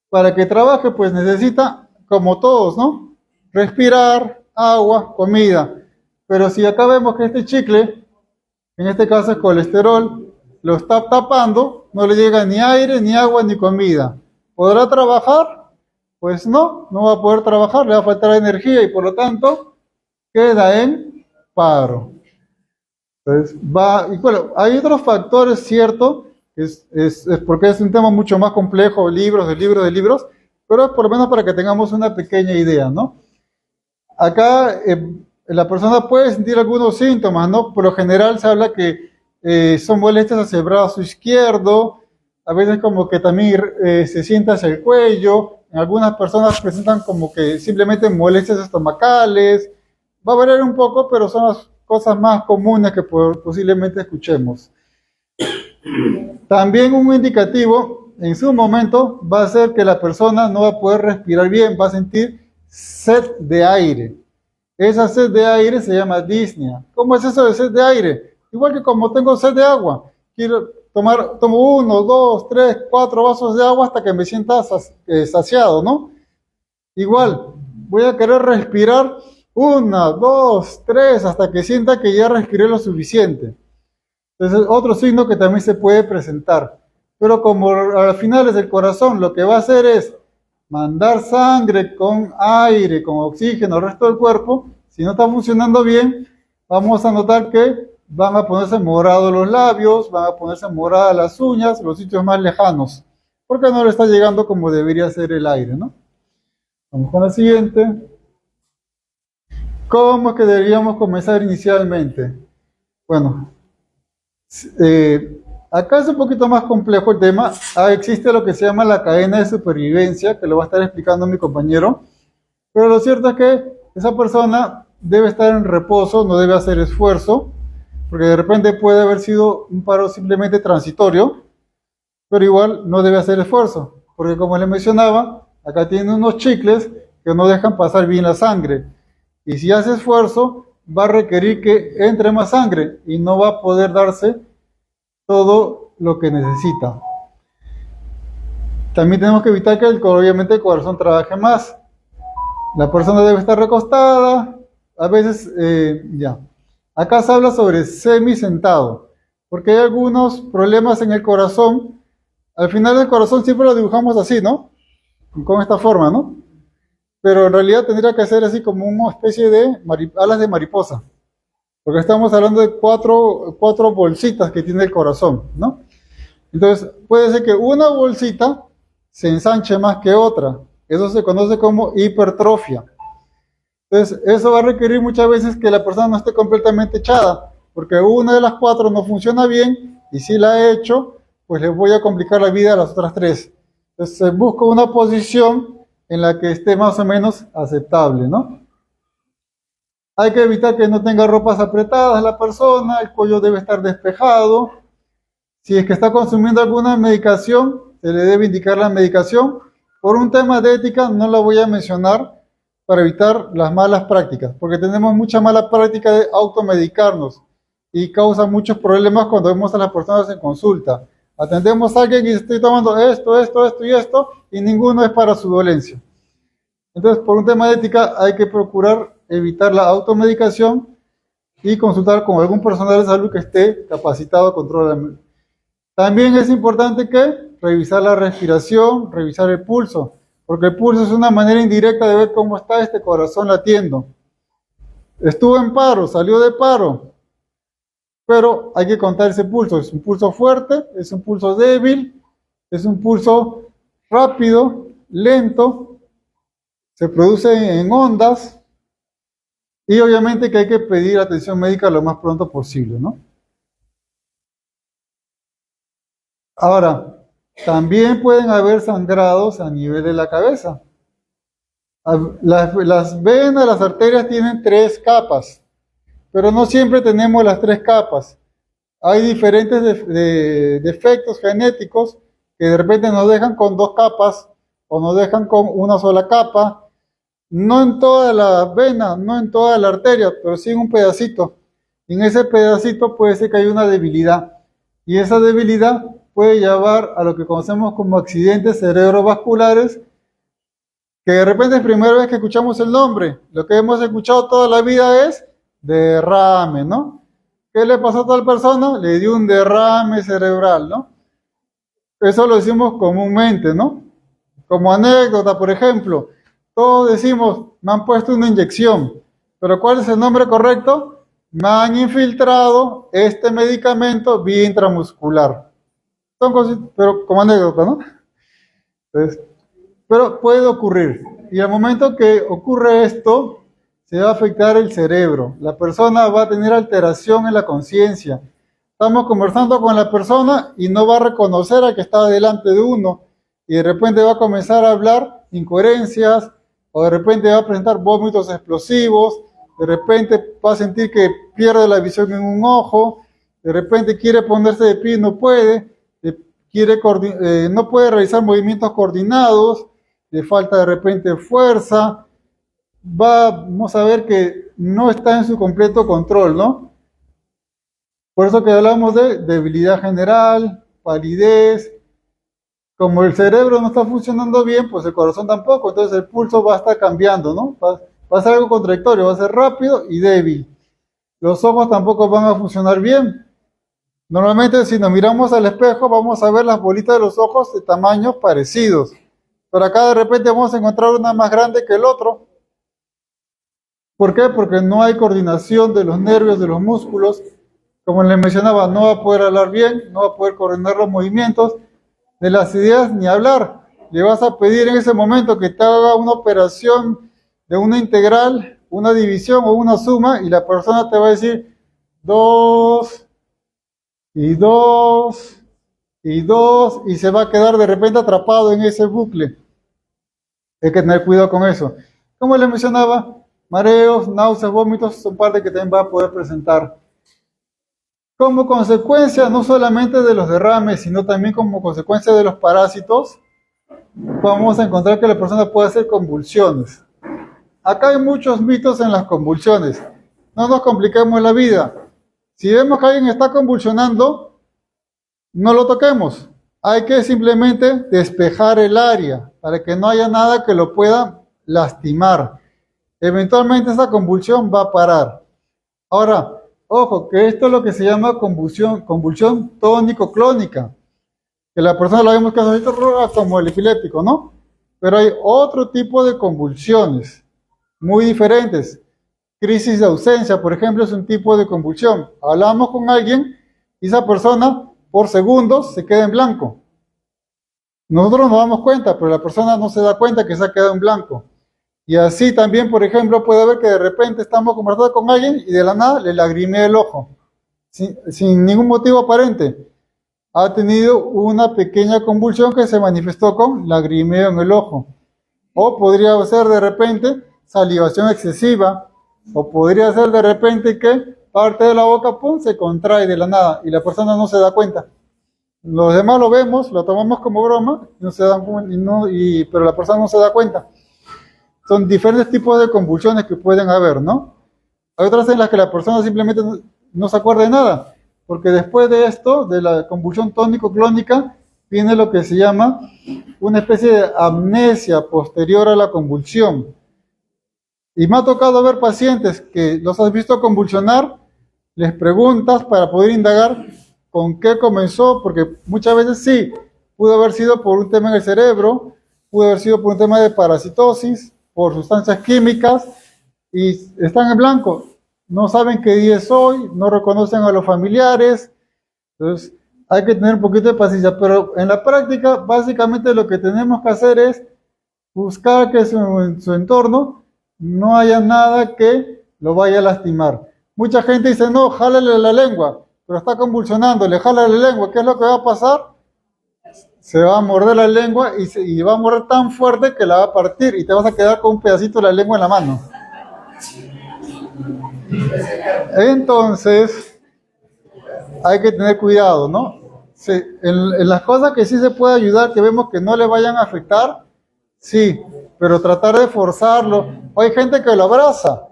para que trabaje, pues necesita, como todos, ¿no? Respirar, agua, comida. Pero si acá vemos que este chicle, en este caso es colesterol, lo está tapando, no le llega ni aire, ni agua, ni comida. ¿Podrá trabajar? Pues no va a poder trabajar, le va a faltar energía y por lo tanto queda en paro. Entonces y bueno, hay otros factores, cierto, es porque es un tema mucho más complejo, libros, pero es por lo menos para que tengamos una pequeña idea, ¿no? Acá la persona puede sentir algunos síntomas, ¿no? Por lo general se habla que son molestias hacia el brazo izquierdo, a veces como que también se siente hacia el cuello, en algunas personas presentan como que simplemente molestias estomacales, va a variar un poco, pero son las cosas más comunes que posiblemente escuchemos. También un indicativo en su momento va a ser que la persona no va a poder respirar bien, va a sentir sed de aire. Esa sed de aire se llama disnea. ¿Cómo es eso de sed de aire? Igual que como tengo sed de agua, tomo 1, 2, 3, 4 vasos de agua hasta que me sienta saciado, ¿no? Igual, voy a querer respirar 1, 2, 3, hasta que sienta que ya respiré lo suficiente. Entonces, otro signo que también se puede presentar. Pero como al final es el corazón, lo que va a hacer es mandar sangre con aire, con oxígeno al resto del cuerpo, si no está funcionando bien, vamos a notar que van a ponerse morados los labios, van a ponerse moradas las uñas, los sitios más lejanos, porque no le está llegando como debería ser el aire, ¿no? Vamos con la siguiente. ¿Cómo es que deberíamos comenzar inicialmente? Bueno, acá es un poquito más complejo el tema. Existe lo que se llama la cadena de supervivencia, que lo va a estar explicando mi compañero. Pero lo cierto es que esa persona debe estar en reposo, no debe hacer esfuerzo, porque de repente puede haber sido un paro simplemente transitorio, pero igual no debe hacer esfuerzo, porque como les mencionaba, acá tiene unos chicles que no dejan pasar bien la sangre. Y si hace esfuerzo, va a requerir que entre más sangre y no va a poder darse todo lo que necesita. También tenemos que evitar que obviamente el corazón trabaje más. La persona debe estar recostada, a veces ya. Acá se habla sobre semisentado, porque hay algunos problemas en el corazón. Al final del corazón siempre lo dibujamos así, ¿no? Con esta forma, ¿no? Pero en realidad tendría que ser así como una especie de alas de mariposa, porque estamos hablando de cuatro bolsitas que tiene el corazón, ¿no? Entonces, puede ser que una bolsita se ensanche más que otra. Eso se conoce como hipertrofia. Entonces, eso va a requerir muchas veces que la persona no esté completamente echada, porque una de las cuatro no funciona bien, y si la he hecho, pues le voy a complicar la vida a las otras tres. Entonces, se busca una posición en la que esté más o menos aceptable, ¿no? Hay que evitar que no tenga ropas apretadas la persona, el cuello debe estar despejado. Si es que está consumiendo alguna medicación, se le debe indicar la medicación. Por un tema de ética no la voy a mencionar para evitar las malas prácticas, porque tenemos mucha mala práctica de automedicarnos y causa muchos problemas cuando vemos a las personas en consulta. Atendemos a alguien y estoy tomando esto y esto, y ninguno es para su dolencia. Entonces, por un tema de ética, hay que procurar evitar la automedicación y consultar con algún personal de salud que esté capacitado a controlar. También es importante que revisar la respiración, revisar el pulso, porque el pulso es una manera indirecta de ver cómo está este corazón latiendo. Estuvo en paro, salió de paro, pero hay que contar ese pulso. ¿Es un pulso fuerte? ¿Es un pulso débil? ¿Es un pulso rápido? ¿Lento? ¿Se produce en ondas? Y obviamente que hay que pedir atención médica lo más pronto posible, ¿no? Ahora, también pueden haber sangrados a nivel de la cabeza. Las venas, las arterias tienen 3 capas, pero no siempre tenemos las 3 capas. Hay diferentes defectos genéticos que de repente nos dejan con 2 capas o nos dejan con una sola capa. No en toda la vena, no en toda la arteria, pero sí en un pedacito. Y en ese pedacito puede ser que haya una debilidad. Y esa debilidad puede llevar a lo que conocemos como accidentes cerebrovasculares, que de repente es primera vez que escuchamos el nombre. Lo que hemos escuchado toda la vida es derrame, ¿no? ¿Qué le pasó a tal persona? Le dio un derrame cerebral, ¿no? Eso lo decimos comúnmente, ¿no? Como anécdota, por ejemplo, todos decimos, me han puesto una inyección, pero ¿cuál es el nombre correcto? Me han infiltrado este medicamento vía intramuscular. Son cosas, pero como anécdota, ¿no? Entonces, pero puede ocurrir. Y al momento que ocurre esto, se va a afectar el cerebro. La persona va a tener alteración en la conciencia. Estamos conversando con la persona y no va a reconocer al que está delante de uno. Y de repente va a comenzar a hablar incoherencias, o de repente va a presentar vómitos explosivos, de repente va a sentir que pierde la visión en un ojo, de repente quiere ponerse de pie y no puede, no puede realizar movimientos coordinados, le falta de repente fuerza, vamos a ver que no está en su completo control, ¿no? Por eso que hablamos de debilidad general, palidez. Como el cerebro no está funcionando bien, pues el corazón tampoco, entonces el pulso va a estar cambiando, ¿no? Va a ser algo contradictorio, va a ser rápido y débil. Los ojos tampoco van a funcionar bien. Normalmente si nos miramos al espejo vamos a ver las bolitas de los ojos de tamaños parecidos, pero acá de repente vamos a encontrar una más grande que el otro. ¿Por qué? Porque no hay coordinación de los nervios, de los músculos. Como les mencionaba, no va a poder hablar bien, no va a poder coordinar los movimientos, de las ideas ni hablar. Le vas a pedir en ese momento que te haga una operación de una integral, una división o una suma, y la persona te va a decir 2 y 2 y 2, y se va a quedar de repente atrapado en ese bucle. Hay que tener cuidado con eso. Como les mencionaba, mareos, náuseas, vómitos son parte que también va a poder presentar. Como consecuencia no solamente de los derrames, sino también como consecuencia de los parásitos, vamos a encontrar que la persona puede hacer convulsiones. Acá hay muchos mitos en las convulsiones. No nos compliquemos la vida. Si vemos que alguien está convulsionando, no lo toquemos. Hay que simplemente despejar el área para que no haya nada que lo pueda lastimar. Eventualmente esa convulsión va a parar. Ahora, ojo, que esto es lo que se llama convulsión tónico-clónica. Que la persona lo vemos que hace como el epiléptico, ¿no? Pero hay otro tipo de convulsiones muy diferentes. Crisis de ausencia, por ejemplo, es un tipo de convulsión. Hablamos con alguien y esa persona por segundos se queda en blanco. Nosotros nos damos cuenta, pero la persona no se da cuenta que se ha quedado en blanco. Y así también, por ejemplo, puede haber que de repente estamos conversando con alguien y de la nada le lagrimea el ojo, sin ningún motivo aparente. Ha tenido una pequeña convulsión que se manifestó con lagrimeo en el ojo. O podría ser de repente salivación excesiva, o podría ser de repente que parte de la boca pum, se contrae de la nada y la persona no se da cuenta. Los demás lo vemos, lo tomamos como broma, no se dan, pero la persona no se da cuenta. Son diferentes tipos de convulsiones que pueden haber, ¿no? Hay otras en las que la persona simplemente no se acuerda de nada, porque después de esto, de la convulsión tónico-clónica, viene lo que se llama una especie de amnesia posterior a la convulsión. Y me ha tocado ver pacientes que los has visto convulsionar, les preguntas para poder indagar con qué comenzó, porque muchas veces sí, pudo haber sido por un tema en el cerebro, pudo haber sido por un tema de parasitosis, por sustancias químicas, y están en blanco. No saben qué día es hoy, no reconocen a los familiares. Entonces, hay que tener un poquito de paciencia, pero en la práctica, básicamente lo que tenemos que hacer es buscar que en su entorno no haya nada que lo vaya a lastimar. Mucha gente dice, no, jálale la lengua, pero está convulsionando, le jala la lengua, ¿qué es lo que va a pasar? Se va a morder la lengua y va a morder tan fuerte que la va a partir y te vas a quedar con un pedacito de la lengua en la mano. Entonces, hay que tener cuidado, ¿no? En las cosas que sí se puede ayudar, que vemos que no le vayan a afectar, sí, pero tratar de forzarlo. O hay gente que lo abraza.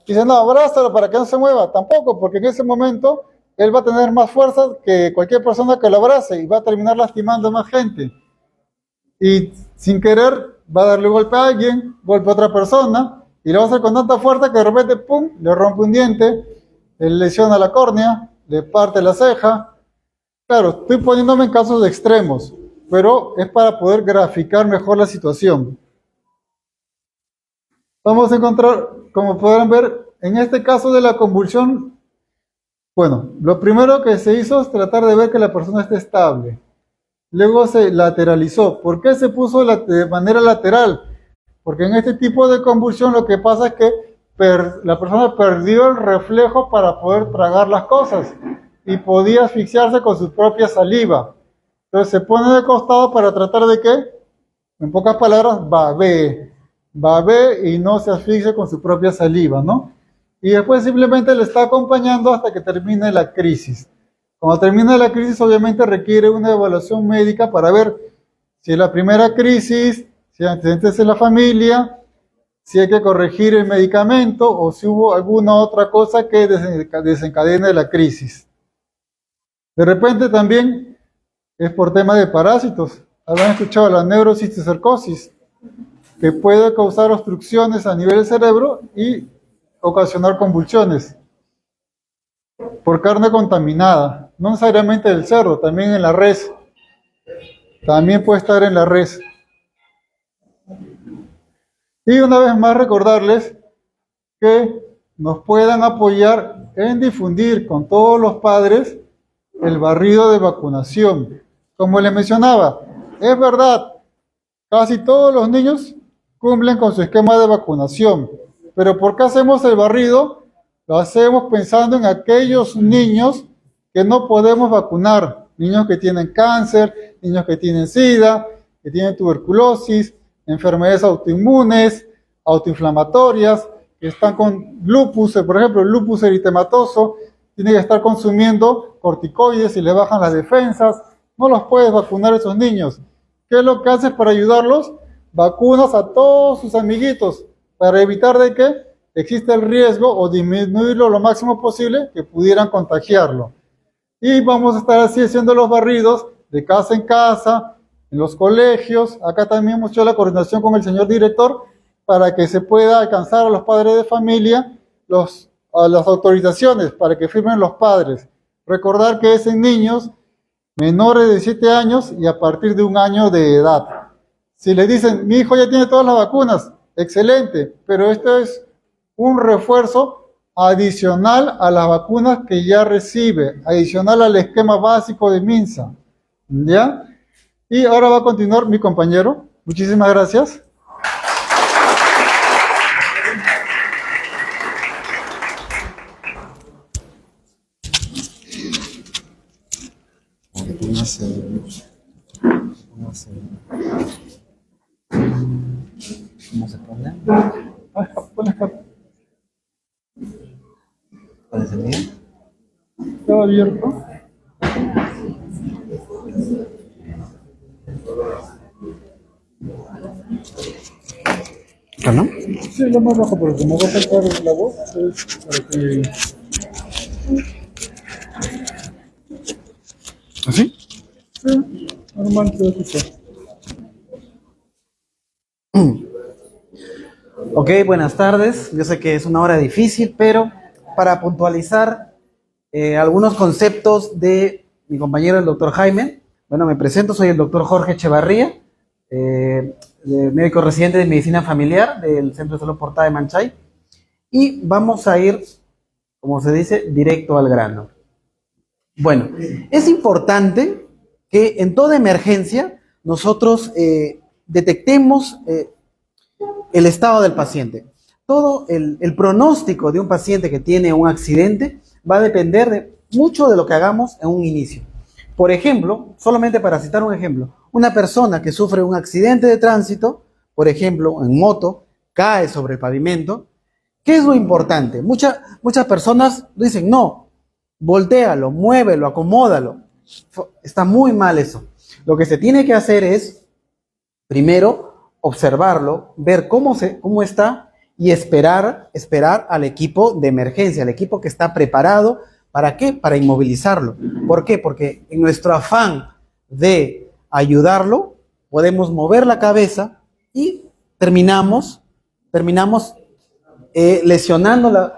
Dice, no, abrázalo para que no se mueva. Tampoco, porque en ese momento él va a tener más fuerza que cualquier persona que lo abrace y va a terminar lastimando a más gente. Y sin querer va a darle golpe a alguien, golpe a otra persona, y lo va a hacer con tanta fuerza que de repente, pum, le rompe un diente, le lesiona la córnea, le parte la ceja. Claro, estoy poniéndome en casos extremos, pero es para poder graficar mejor la situación. Vamos a encontrar, como podrán ver, en este caso de la convulsión, bueno, lo primero que se hizo es tratar de ver que la persona esté estable. Luego se lateralizó. ¿Por qué se puso de manera lateral? Porque en este tipo de convulsión lo que pasa es que la persona perdió el reflejo para poder tragar las cosas y podía asfixiarse con su propia saliva. Entonces se pone de costado para tratar de que, en pocas palabras, babee y no se asfixie con su propia saliva, ¿no? Y después simplemente le está acompañando hasta que termine la crisis. Cuando termina la crisis, obviamente requiere una evaluación médica para ver si es la primera crisis, si hay antecedentes en la familia, si hay que corregir el medicamento o si hubo alguna otra cosa que desencadene la crisis. De repente también es por tema de parásitos. Habrán escuchado la neurocisticercosis, que puede causar obstrucciones a nivel del cerebro y ocasionar convulsiones por carne contaminada, no necesariamente del cerdo, también en la res. También puede estar en la res. Y una vez más recordarles que nos puedan apoyar en difundir con todos los padres el barrido de vacunación. Como les mencionaba, es verdad, casi todos los niños cumplen con su esquema de vacunación, pero ¿por qué hacemos el barrido? Lo hacemos pensando en aquellos niños que no podemos vacunar, niños que tienen cáncer, niños que tienen SIDA, que tienen tuberculosis, enfermedades autoinmunes, autoinflamatorias, que están con lupus, por ejemplo, el lupus eritematoso, tiene que estar consumiendo corticoides y le bajan las defensas. No los puedes vacunar a esos niños. ¿Qué es lo que haces para ayudarlos? Vacunas a todos sus amiguitos para evitar de que exista el riesgo o disminuirlo lo máximo posible que pudieran contagiarlo. Y vamos a estar así haciendo los barridos de casa en casa, en los colegios. Acá también hemos hecho la coordinación con el señor director para que se pueda alcanzar a los padres de familia a las autorizaciones para que firmen los padres. Recordar que es en niños menores de 7 años y a partir de 1 año de edad. Si le dicen, mi hijo ya tiene todas las vacunas, excelente, pero esto es un refuerzo adicional a las vacunas que ya recibe, adicional al esquema básico de MINSA. ¿Ya? Y ahora va a continuar mi compañero. Muchísimas gracias. ¿Cómo se pone? ¿Puede ser bien? Está abierto. ¿No? Sí, lo más bajo, pero como va a sacar la voz, es para que... ¿Así? Sí, normal se va a escuchar. Ok, buenas tardes. Yo sé que es una hora difícil, pero para puntualizar algunos conceptos de mi compañero el doctor Jaime. Bueno, me presento, soy el doctor Jorge Echevarría, médico residente de medicina familiar del Centro de Salud Portada de Manchay. Y vamos a ir, como se dice, directo al grano. Bueno, es importante que en toda emergencia nosotros detectemos el estado del paciente. Todo el pronóstico de un paciente que tiene un accidente va a depender mucho de lo que hagamos en un inicio. Por ejemplo, solamente para citar un ejemplo, una persona que sufre un accidente de tránsito, por ejemplo, en moto, cae sobre el pavimento. ¿Qué es lo importante? Muchas personas dicen, no, voltéalo, muévelo, acomódalo. Está muy mal eso. Lo que se tiene que hacer es, primero, observarlo, ver cómo está y esperar al equipo de emergencia, al equipo que está preparado. ¿Para qué? Para inmovilizarlo. ¿Por qué? Porque en nuestro afán de ayudarlo, podemos mover la cabeza y terminamos lesionando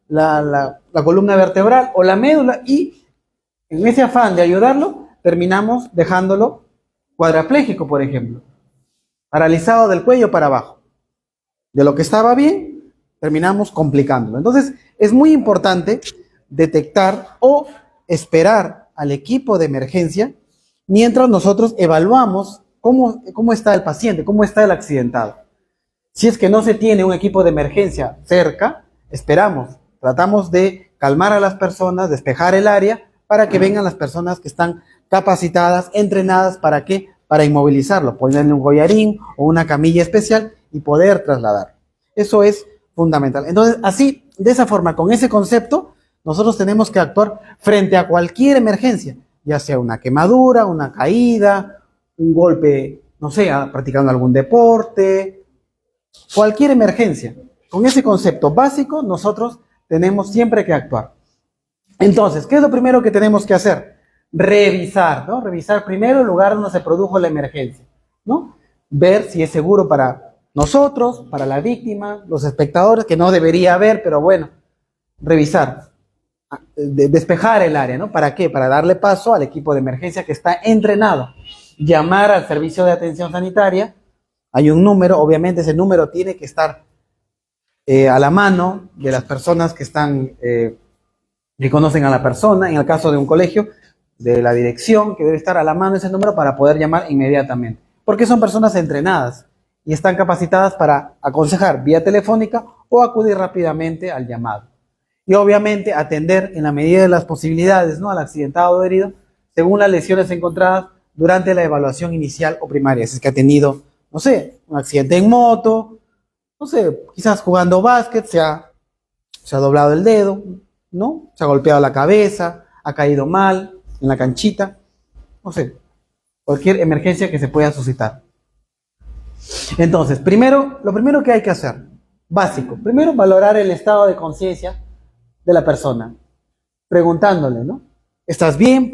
la columna vertebral o la médula, y en ese afán de ayudarlo, terminamos dejándolo cuadrapléjico, por ejemplo, paralizado del cuello para abajo. De lo que estaba bien, terminamos complicándolo. Entonces, es muy importante detectar o esperar al equipo de emergencia mientras nosotros evaluamos cómo está el paciente, cómo está el accidentado. Si es que no se tiene un equipo de emergencia cerca, esperamos, tratamos de calmar a las personas, despejar el área para que vengan las personas que están capacitadas, entrenadas, ¿para qué? Para inmovilizarlo, ponerle un collarín o una camilla especial y poder trasladar. Eso es fundamental. Entonces, así, de esa forma, con ese concepto, nosotros tenemos que actuar frente a cualquier emergencia, ya sea una quemadura, una caída, un golpe, no sé, practicando algún deporte, cualquier emergencia. Con ese concepto básico, nosotros tenemos siempre que actuar. Entonces, ¿qué es lo primero que tenemos que hacer? Revisar, ¿no? Revisar primero el lugar donde se produjo la emergencia, ¿no? Ver si es seguro para nosotros, para la víctima, los espectadores, que no debería haber, pero bueno, revisar, despejar el área, ¿no? ¿Para qué? Para darle paso al equipo de emergencia que está entrenado, llamar al servicio de atención sanitaria Hay un número, obviamente ese número tiene que estar a la mano de las personas que están, que conocen a la persona, en el caso de un colegio, de la dirección, que debe estar a la mano ese número para poder llamar inmediatamente. Porque son personas entrenadas y están capacitadas para aconsejar vía telefónica o acudir rápidamente al llamado. Y obviamente atender en la medida de las posibilidades, ¿no?, al accidentado o herido, según las lesiones encontradas durante la evaluación inicial o primaria. Si es que ha tenido, no sé, un accidente en moto, no sé, quizás jugando básquet, se ha doblado el dedo, ¿no? Se ha golpeado la cabeza, ha caído mal en la canchita, no sé, cualquier emergencia que se pueda suscitar. Entonces, lo primero que hay que hacer, básico, primero valorar el estado de conciencia de la persona, preguntándole, ¿no? ¿Estás bien?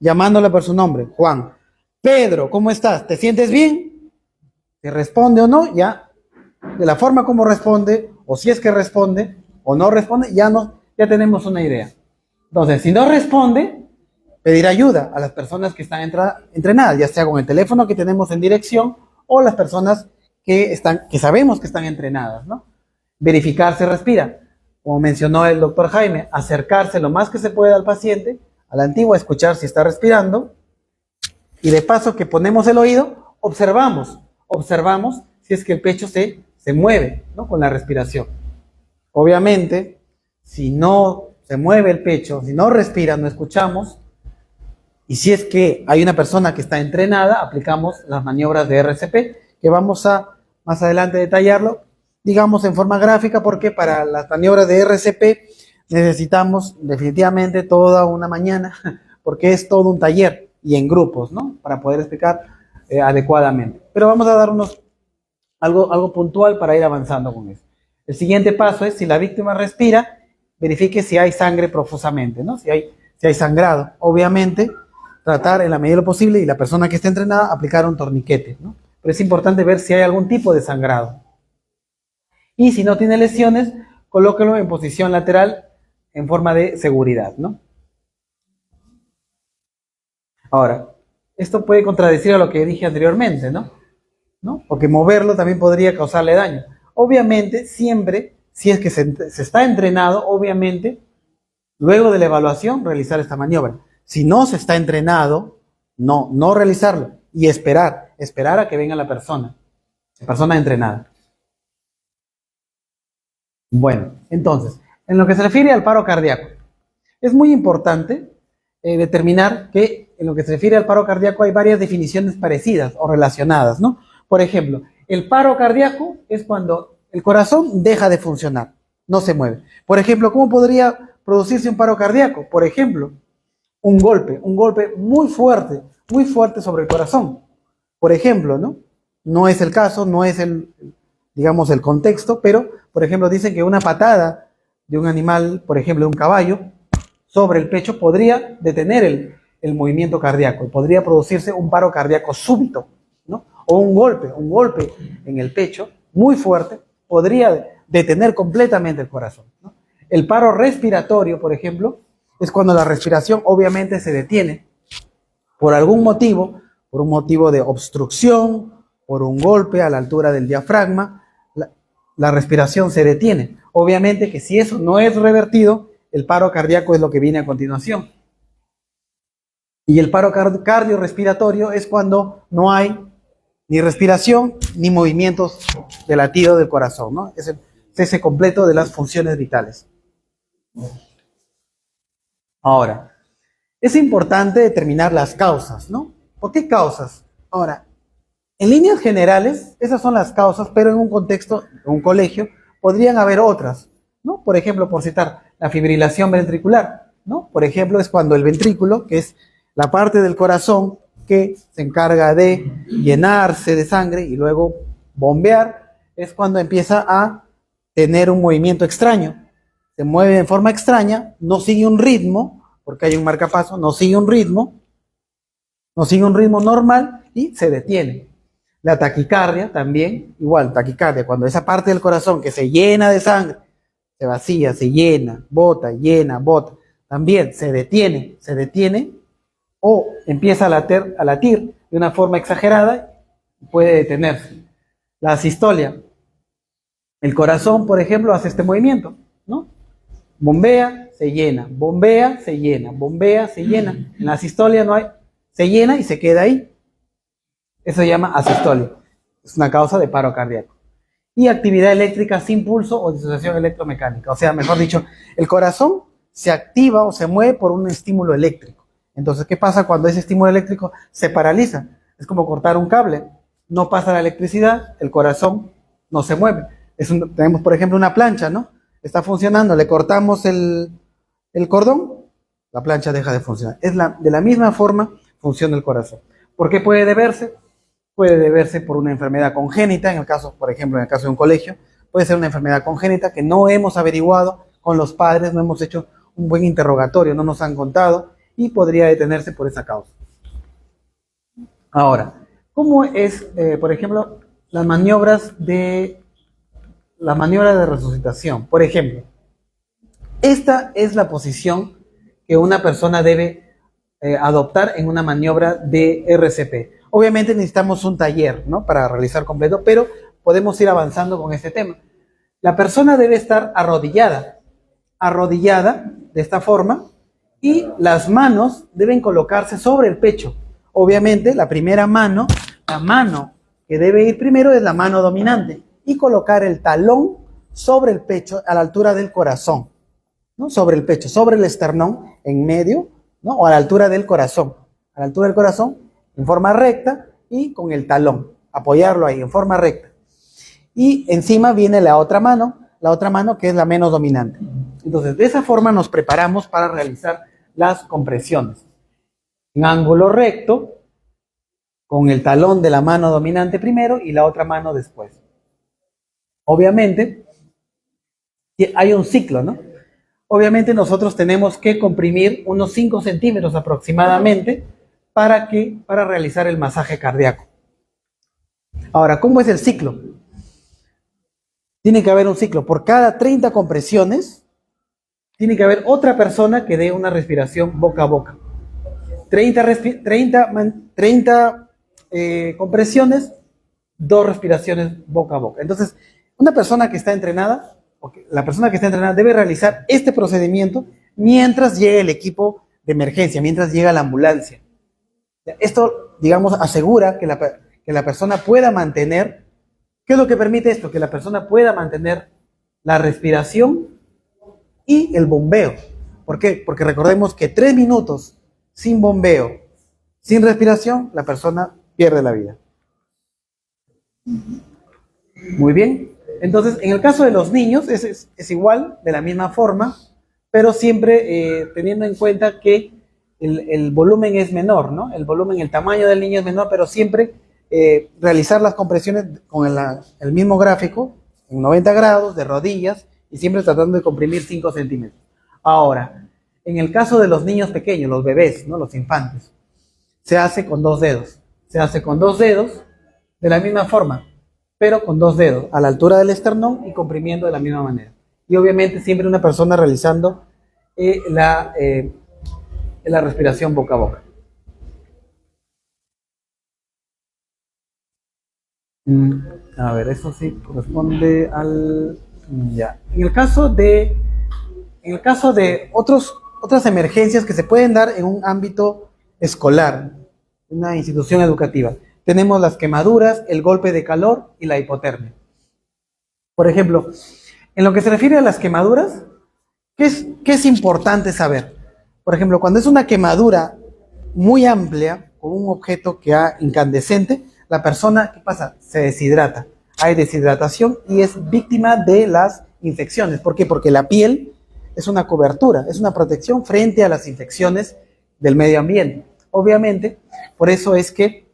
Llamándole por su nombre, Juan. Pedro, ¿cómo estás? ¿Te sientes bien? ¿Te responde o no? Ya, de la forma como responde, o si es que responde, o no responde, ya tenemos una idea. Entonces, si no responde, pedir ayuda a las personas que están entrenadas, ya sea con el teléfono que tenemos en dirección, o las personas que sabemos que están entrenadas, ¿no? Verificar si respira. Como mencionó el doctor Jaime, acercarse lo más que se pueda al paciente, a la antigua, escuchar si está respirando, y de paso que ponemos el oído, observamos si es que el pecho se mueve, ¿no?, con la respiración. Obviamente, si no se mueve el pecho, si no respira, no escuchamos, y si es que hay una persona que está entrenada, aplicamos las maniobras de RCP, que vamos a más adelante detallarlo, digamos en forma gráfica, porque para las maniobras de RCP necesitamos definitivamente toda una mañana, porque es todo un taller y en grupos, ¿no?, para poder explicar adecuadamente. Pero vamos a dar algo puntual para ir avanzando con eso. El siguiente paso es, si la víctima respira, verifique si hay sangre profusamente, ¿no? Si hay sangrado. Obviamente, tratar en la medida de lo posible, y la persona que esté entrenada, aplicar un torniquete, ¿no? Pero es importante ver si hay algún tipo de sangrado. Y si no tiene lesiones, colóquelo en posición lateral en forma de seguridad, ¿no? Ahora, esto puede contradecir a lo que dije anteriormente, ¿no? Porque moverlo también podría causarle daño. Obviamente, siempre, si es que se está entrenado, obviamente, luego de la evaluación, realizar esta maniobra. Si no se está entrenado, no realizarlo y esperar a que venga la persona entrenada. Bueno, entonces, en lo que se refiere al paro cardíaco, es muy importante determinar que en lo que se refiere al paro cardíaco hay varias definiciones parecidas o relacionadas, ¿no? Por ejemplo, el paro cardíaco es cuando el corazón deja de funcionar, no se mueve. Por ejemplo, ¿cómo podría producirse un paro cardíaco? Por ejemplo, un golpe muy fuerte sobre el corazón. Por ejemplo, ¿no? No es el caso, no es digamos, el contexto, pero, por ejemplo, dicen que una patada de un animal, por ejemplo, de un caballo, sobre el pecho podría detener el movimiento cardíaco, podría producirse un paro cardíaco súbito, ¿no? O un golpe en el pecho muy fuerte podría detener completamente el corazón, ¿no? El paro respiratorio, por ejemplo, es cuando la respiración obviamente se detiene por algún motivo, por un motivo de obstrucción, por un golpe a la altura del diafragma, la respiración se detiene. Obviamente que si eso no es revertido, el paro cardíaco es lo que viene a continuación. Y el paro cardiorrespiratorio es cuando no hay ni respiración ni movimientos de latido del corazón, ¿no? Es el cese completo de las funciones vitales. Ahora, es importante determinar las causas, ¿no? ¿Por qué causas? Ahora, en líneas generales, esas son las causas, pero en un contexto, en un colegio, podrían haber otras, ¿no? Por ejemplo, por citar, la fibrilación ventricular, ¿no? Por ejemplo, es cuando el ventrículo, que es la parte del corazón que se encarga de llenarse de sangre y luego bombear, es cuando empieza a tener un movimiento extraño. Se mueve de forma extraña, no sigue un ritmo, porque hay un marcapaso, no sigue un ritmo normal y se detiene. La taquicardia también, igual, taquicardia, cuando esa parte del corazón que se llena de sangre, se vacía, se llena, bota, también se detiene, o empieza a latir de una forma exagerada, puede detenerse. La asistolia. El corazón, por ejemplo, hace este movimiento, ¿no? Bombea, se llena, bombea, se llena, bombea, se llena. En la asistolia no hay, se llena y se queda ahí. Eso se llama asistolia. Es una causa de paro cardíaco. Y actividad eléctrica sin pulso o disociación electromecánica. O sea, mejor dicho, el corazón se activa o se mueve por un estímulo eléctrico. Entonces, ¿qué pasa cuando ese estímulo eléctrico se paraliza? Es como cortar un cable. No pasa la electricidad, el corazón no se mueve. Tenemos, por ejemplo, una plancha, ¿no? Está funcionando, le cortamos el cordón, la plancha deja de funcionar. De la misma forma funciona el corazón. ¿Por qué puede deberse? Puede deberse por una enfermedad congénita, por ejemplo, en el caso de un colegio, puede ser una enfermedad congénita que no hemos averiguado con los padres, no hemos hecho un buen interrogatorio, no nos han contado y podría detenerse por esa causa. Ahora, ¿cómo es, por ejemplo, la maniobra de resucitación? Por ejemplo, esta es la posición que una persona debe adoptar en una maniobra de RCP. Obviamente necesitamos un taller, ¿no?, para realizar completo, pero podemos ir avanzando con este tema. La persona debe estar arrodillada de esta forma, y las manos deben colocarse sobre el pecho. Obviamente, la mano que debe ir primero es la mano dominante, y colocar el talón sobre el pecho a la altura del corazón, ¿no? Sobre el pecho, sobre el esternón, en medio, ¿no? O a la altura del corazón. A la altura del corazón, en forma recta, y con el talón, apoyarlo ahí en forma recta. Y encima viene la otra mano que es la menos dominante. Entonces, de esa forma nos preparamos para realizar las compresiones. En ángulo recto, con el talón de la mano dominante primero y la otra mano después. Obviamente, hay un ciclo, ¿no? Obviamente nosotros tenemos que comprimir unos 5 centímetros aproximadamente para realizar el masaje cardíaco. Ahora, ¿cómo es el ciclo? Tiene que haber un ciclo. Por cada 30 compresiones, tiene que haber otra persona que dé una respiración boca a boca. 30 compresiones, 2 respiraciones boca a boca. Entonces, la persona que está entrenada debe realizar este procedimiento mientras llega el equipo de emergencia, mientras llega la ambulancia. Esto, digamos, asegura que la persona pueda mantener. ¿Qué es lo que permite esto? Que la persona pueda mantener la respiración y el bombeo. ¿Por qué? Porque recordemos que 3 minutos sin bombeo, sin respiración, la persona pierde la vida. Muy bien. Entonces, en el caso de los niños, es igual, de la misma forma, pero siempre teniendo en cuenta que el volumen es menor, ¿no? El tamaño del niño es menor, pero siempre realizar las compresiones con el mismo gráfico, en 90 grados, de rodillas, y siempre tratando de comprimir 5 centímetros. Ahora, en el caso de los niños pequeños, los bebés, ¿no?, los infantes, se hace con 2 dedos. Se hace con 2 dedos de la misma forma, pero con 2 dedos, a la altura del esternón y comprimiendo de la misma manera. Y obviamente siempre una persona realizando la respiración boca a boca. A ver, eso sí corresponde al... Ya. En el caso de otras emergencias que se pueden dar en un ámbito escolar, una institución educativa, tenemos las quemaduras, el golpe de calor y la hipotermia. Por ejemplo, en lo que se refiere a las quemaduras, ¿qué es importante saber? Por ejemplo, cuando es una quemadura muy amplia, con un objeto incandescente, la persona, ¿qué pasa? Se deshidrata. Hay deshidratación y es víctima de las infecciones. ¿Por qué? Porque la piel es una cobertura, es una protección frente a las infecciones del medio ambiente. Obviamente, por eso es que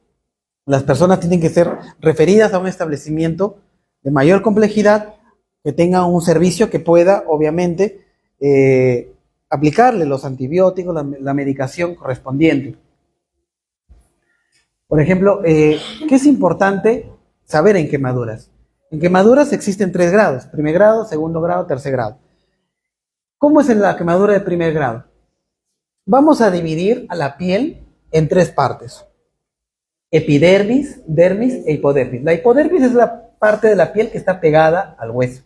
las personas tienen que ser referidas a un establecimiento de mayor complejidad, que tenga un servicio que pueda, obviamente, aplicarle los antibióticos, la medicación correspondiente. Por ejemplo, ¿qué es importante saber en quemaduras? En quemaduras existen 3 grados: primer grado, segundo grado, tercer grado. ¿Cómo es en la quemadura de primer grado? Vamos a dividir a la piel en 3 partes: epidermis, dermis e hipodermis. La hipodermis es la parte de la piel que está pegada al hueso.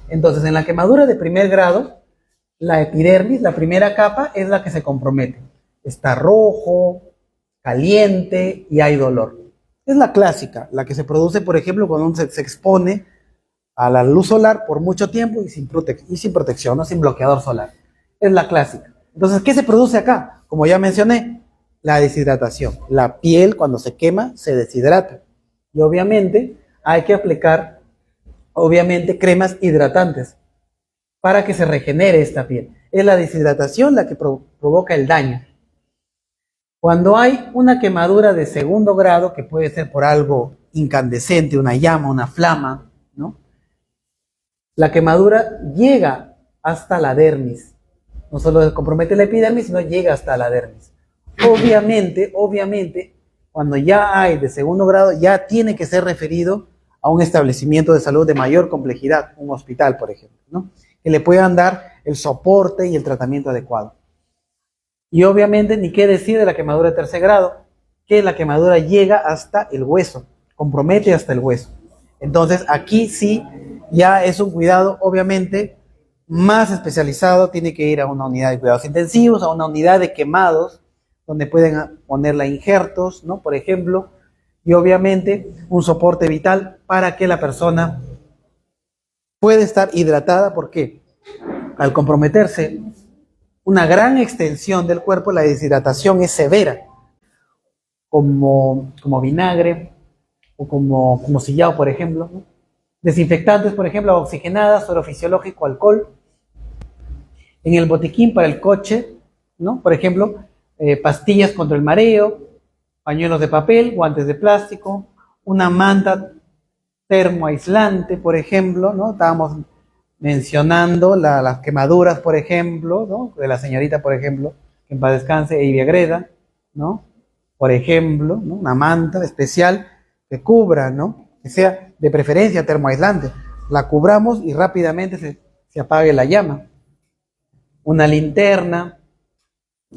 Entonces, en la quemadura de primer grado, la epidermis, la primera capa, es la que se compromete. Está rojo, caliente y hay dolor. Es la clásica, la que se produce, por ejemplo, cuando uno se expone a la luz solar por mucho tiempo y sin protección, ¿no? Sin bloqueador solar. Es la clásica. Entonces, ¿qué se produce acá? Como ya mencioné, la deshidratación. La piel, cuando se quema, se deshidrata. Y obviamente hay que aplicar, cremas hidratantes para que se regenere esta piel. Es la deshidratación la que provoca el daño. Cuando hay una quemadura de segundo grado, que puede ser por algo incandescente, una llama, una flama, ¿no? La quemadura llega hasta la dermis. No solo compromete la epidermis, sino llega hasta la dermis. Obviamente, cuando ya hay de segundo grado, ya tiene que ser referido a un establecimiento de salud de mayor complejidad, un hospital, por ejemplo, ¿no? Que le puedan dar el soporte y el tratamiento adecuado. Y obviamente, ni qué decir de la quemadura de tercer grado, que la quemadura llega hasta el hueso, compromete hasta el hueso. Entonces, aquí sí, ya es un cuidado, obviamente, más especializado, tiene que ir a una unidad de cuidados intensivos, a una unidad de quemados, donde pueden ponerla injertos, ¿no? Por ejemplo, y obviamente un soporte vital para que la persona pueda estar hidratada, porque al comprometerse una gran extensión del cuerpo, la deshidratación es severa, como vinagre o como sillao, por ejemplo, ¿no? Desinfectantes, por ejemplo, oxigenadas, suero fisiológico, alcohol. En el botiquín para el coche, ¿no? Por ejemplo, pastillas contra el mareo, pañuelos de papel, guantes de plástico, una manta termoaislante, por ejemplo, ¿no? Estábamos mencionando las quemaduras, por ejemplo, ¿no? De la señorita, por ejemplo, que en paz descanse, Eivia Agreda, ¿no? Por ejemplo, ¿no? Una manta especial que cubra, ¿no? Que sea de preferencia termoaislante. La cubramos y rápidamente se apague la llama. Una linterna,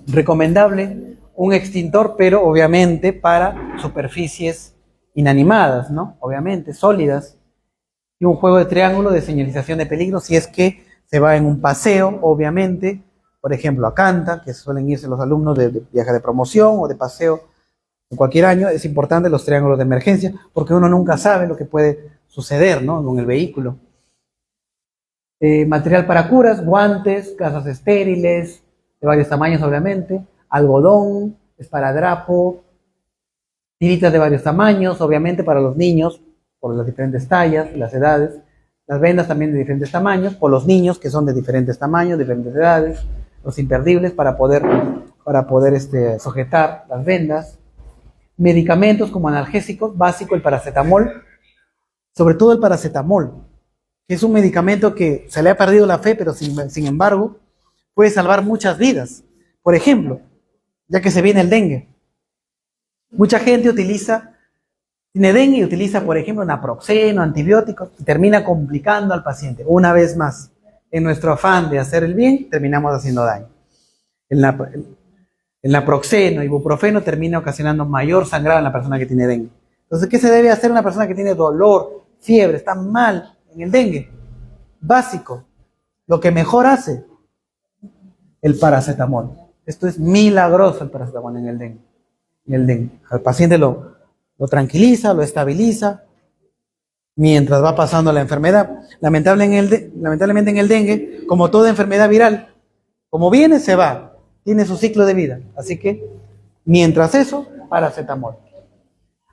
recomendable, un extintor, pero obviamente para superficies inanimadas, ¿no? Obviamente, sólidas. Y un juego de triángulo de señalización de peligro si es que se va en un paseo, obviamente, por ejemplo, a Canta, que suelen irse los alumnos de viaje de promoción o de paseo en cualquier año. Es importante los triángulos de emergencia, porque uno nunca sabe lo que puede suceder, ¿no? Con el vehículo. Material para curas, guantes, gasas estériles, de varios tamaños, obviamente, algodón, esparadrapo, tiritas de varios tamaños, obviamente para los niños, por las diferentes tallas, las edades, las vendas también de diferentes tamaños, por los niños que son de diferentes tamaños, diferentes edades, los imperdibles para poder sujetar las vendas, medicamentos como analgésicos, básico el paracetamol, sobre todo el paracetamol, que es un medicamento que se le ha perdido la fe, pero sin embargo puede salvar muchas vidas. Por ejemplo, ya que se viene el dengue, mucha gente tiene dengue y utiliza, por ejemplo, naproxeno, antibióticos, y termina complicando al paciente. Una vez más, en nuestro afán de hacer el bien, terminamos haciendo daño. El naproxeno, ibuprofeno, termina ocasionando mayor sangrado en la persona que tiene dengue. Entonces, ¿qué se debe hacer a una persona que tiene dolor, fiebre, está mal en el dengue? Básico, lo que mejor hace, el paracetamol. Esto es milagroso, el paracetamol en el dengue. Al paciente lo tranquiliza, lo estabiliza, mientras va pasando la enfermedad. Lamentablemente en el dengue, como toda enfermedad viral, como viene, se va, tiene su ciclo de vida. Así que, mientras eso, paracetamol.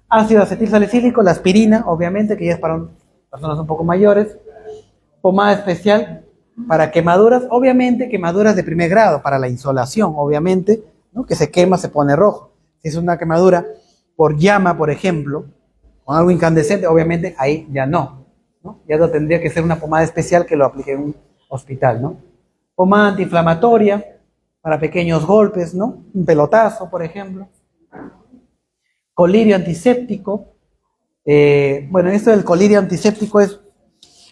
Ácido acetil salicílico, la aspirina, obviamente, que ya es para personas un poco mayores. Pomada especial para quemaduras, obviamente quemaduras de primer grado, para la insolación, obviamente, ¿no? Que se quema, se pone rojo. Si es una quemadura por llama, por ejemplo, con algo incandescente, obviamente ahí ya no, ya no tendría que ser una pomada especial que lo aplique en un hospital, ¿no? Pomada antiinflamatoria para pequeños golpes, ¿no? Un pelotazo, por ejemplo. Colirio antiséptico. Bueno, esto del colirio antiséptico es,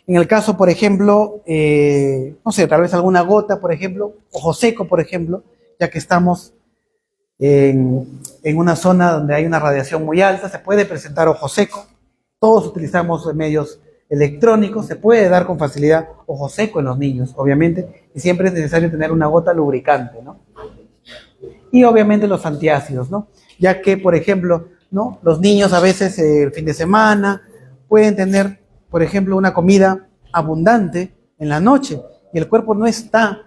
en el caso, por ejemplo, no sé, tal vez alguna gota, por ejemplo, ojo seco, por ejemplo, ya que estamos en una zona donde hay una radiación muy alta, se puede presentar ojo seco, todos utilizamos medios electrónicos, se puede dar con facilidad ojo seco en los niños, obviamente, y siempre es necesario tener una gota lubricante, ¿no? Y obviamente los antiácidos, ¿no? Ya que, por ejemplo, ¿no? Los niños a veces el fin de semana pueden tener, por ejemplo, una comida abundante en la noche y el cuerpo no está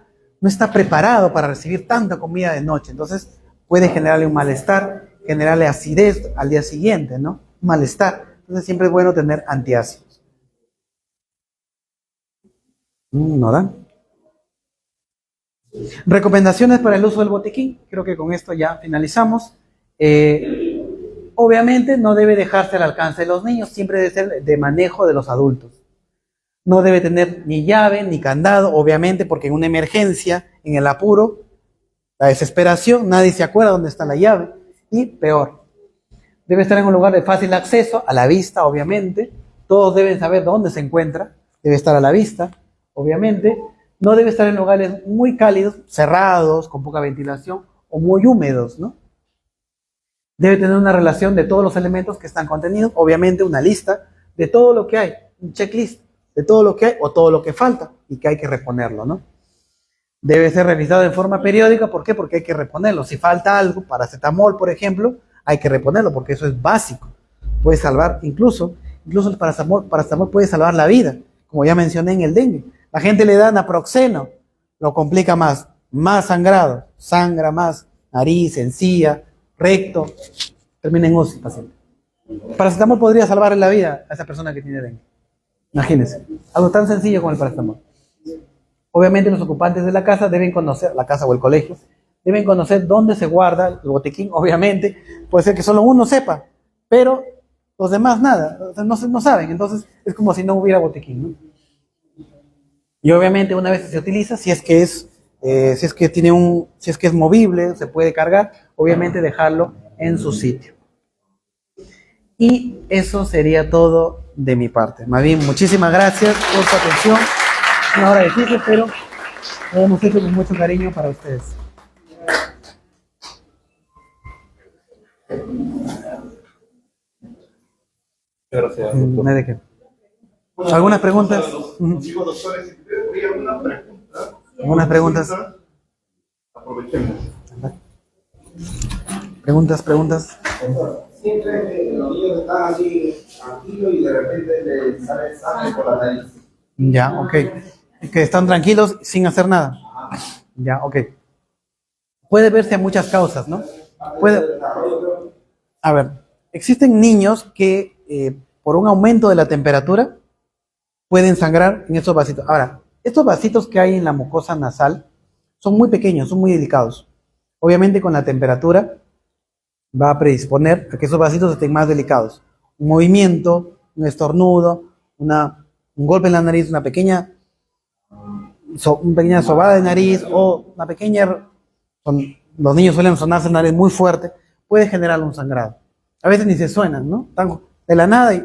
preparado para recibir tanta comida de noche. Entonces puede generarle un malestar, generarle acidez al día siguiente, ¿no? Un malestar. Entonces siempre es bueno tener antiácidos. ¿No dan? Recomendaciones para el uso del botiquín. Creo que con esto ya finalizamos. Obviamente no debe dejarse al alcance de los niños, siempre debe ser de manejo de los adultos. No debe tener ni llave ni candado, obviamente, porque en una emergencia, en el apuro, la desesperación, nadie se acuerda dónde está la llave. Y peor, debe estar en un lugar de fácil acceso, a la vista, obviamente. Todos deben saber dónde se encuentra, debe estar a la vista, obviamente. No debe estar en lugares muy cálidos, cerrados, con poca ventilación, o muy húmedos, ¿no? Debe tener una relación de todos los elementos que están contenidos, obviamente una lista de todo lo que hay, un checklist de todo lo que hay o todo lo que falta y que hay que reponerlo, ¿no? Debe ser revisado en forma periódica, ¿por qué? Porque hay que reponerlo. Si falta algo, paracetamol, por ejemplo, hay que reponerlo porque eso es básico. Puede salvar, incluso el paracetamol puede salvar la vida, como ya mencioné en el dengue. La gente le da naproxeno, lo complica más sangrado, sangra más, nariz, encía, recto, termina en UCI, paciente. Paracetamol podría salvarle la vida a esa persona que tiene dengue. Imagínense, algo tan sencillo como el paracetamol. Obviamente los ocupantes de la casa deben conocer, la casa o el colegio, deben conocer dónde se guarda el botiquín, obviamente. Puede ser que solo uno sepa, pero los demás nada, no saben. Entonces es como si no hubiera botiquín, ¿no? Y obviamente una vez que se utiliza, si es que es movible, se puede cargar, obviamente dejarlo en su sitio. Y eso sería todo de mi parte. Más bien, muchísimas gracias por su atención. Una hora difícil, pero lo hemos hecho con mucho cariño para ustedes. Gracias. No hay de qué. ¿Algunas preguntas? Digo, doctores, si alguna pregunta. ¿Algunas preguntas? Aprovechemos. Preguntas. Siempre los niños están así tranquilos y de repente les sale sangre por la nariz. Ya, ok. Que están tranquilos sin hacer nada. Ya, ok. Puede verse a muchas causas, ¿no? A ver, existen niños que por un aumento de la temperatura pueden sangrar en estos vasitos. Ahora, estos vasitos que hay en la mucosa nasal son muy pequeños, son muy delicados. Obviamente con la temperatura va a predisponer a que esos vasitos estén más delicados. Un movimiento, un estornudo, un golpe en la nariz, una pequeña sobada de nariz o una pequeña... los niños suelen sonarse la nariz muy fuerte, puede generar un sangrado. A veces ni se suenan, ¿no? Están de la nada y...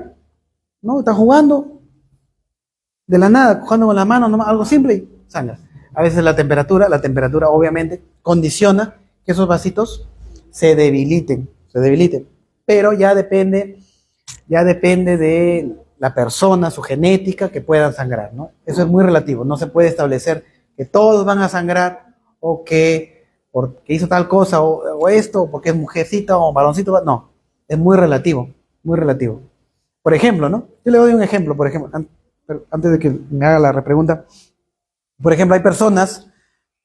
¿no? Están jugando de la nada, jugando con la mano, ¿no? Algo simple y sangra. A veces la temperatura obviamente condiciona que esos vasitos se debiliten, pero ya depende de la persona, su genética, que puedan sangrar, ¿no? Eso es muy relativo, no se puede establecer que todos van a sangrar o que porque hizo tal cosa o esto, o porque es mujercita o varoncito, no, es muy relativo, muy relativo. Por ejemplo, ¿no? Yo le doy un ejemplo, por ejemplo, antes de que me haga la repregunta. Por ejemplo, hay personas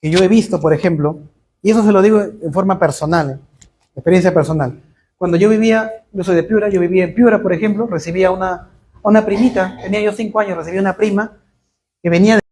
que yo he visto, por ejemplo, y eso se lo digo en forma personal, experiencia personal. Cuando yo soy de Piura, yo vivía en Piura, por ejemplo, recibía una primita, tenía yo 5 años, recibía una prima que venía de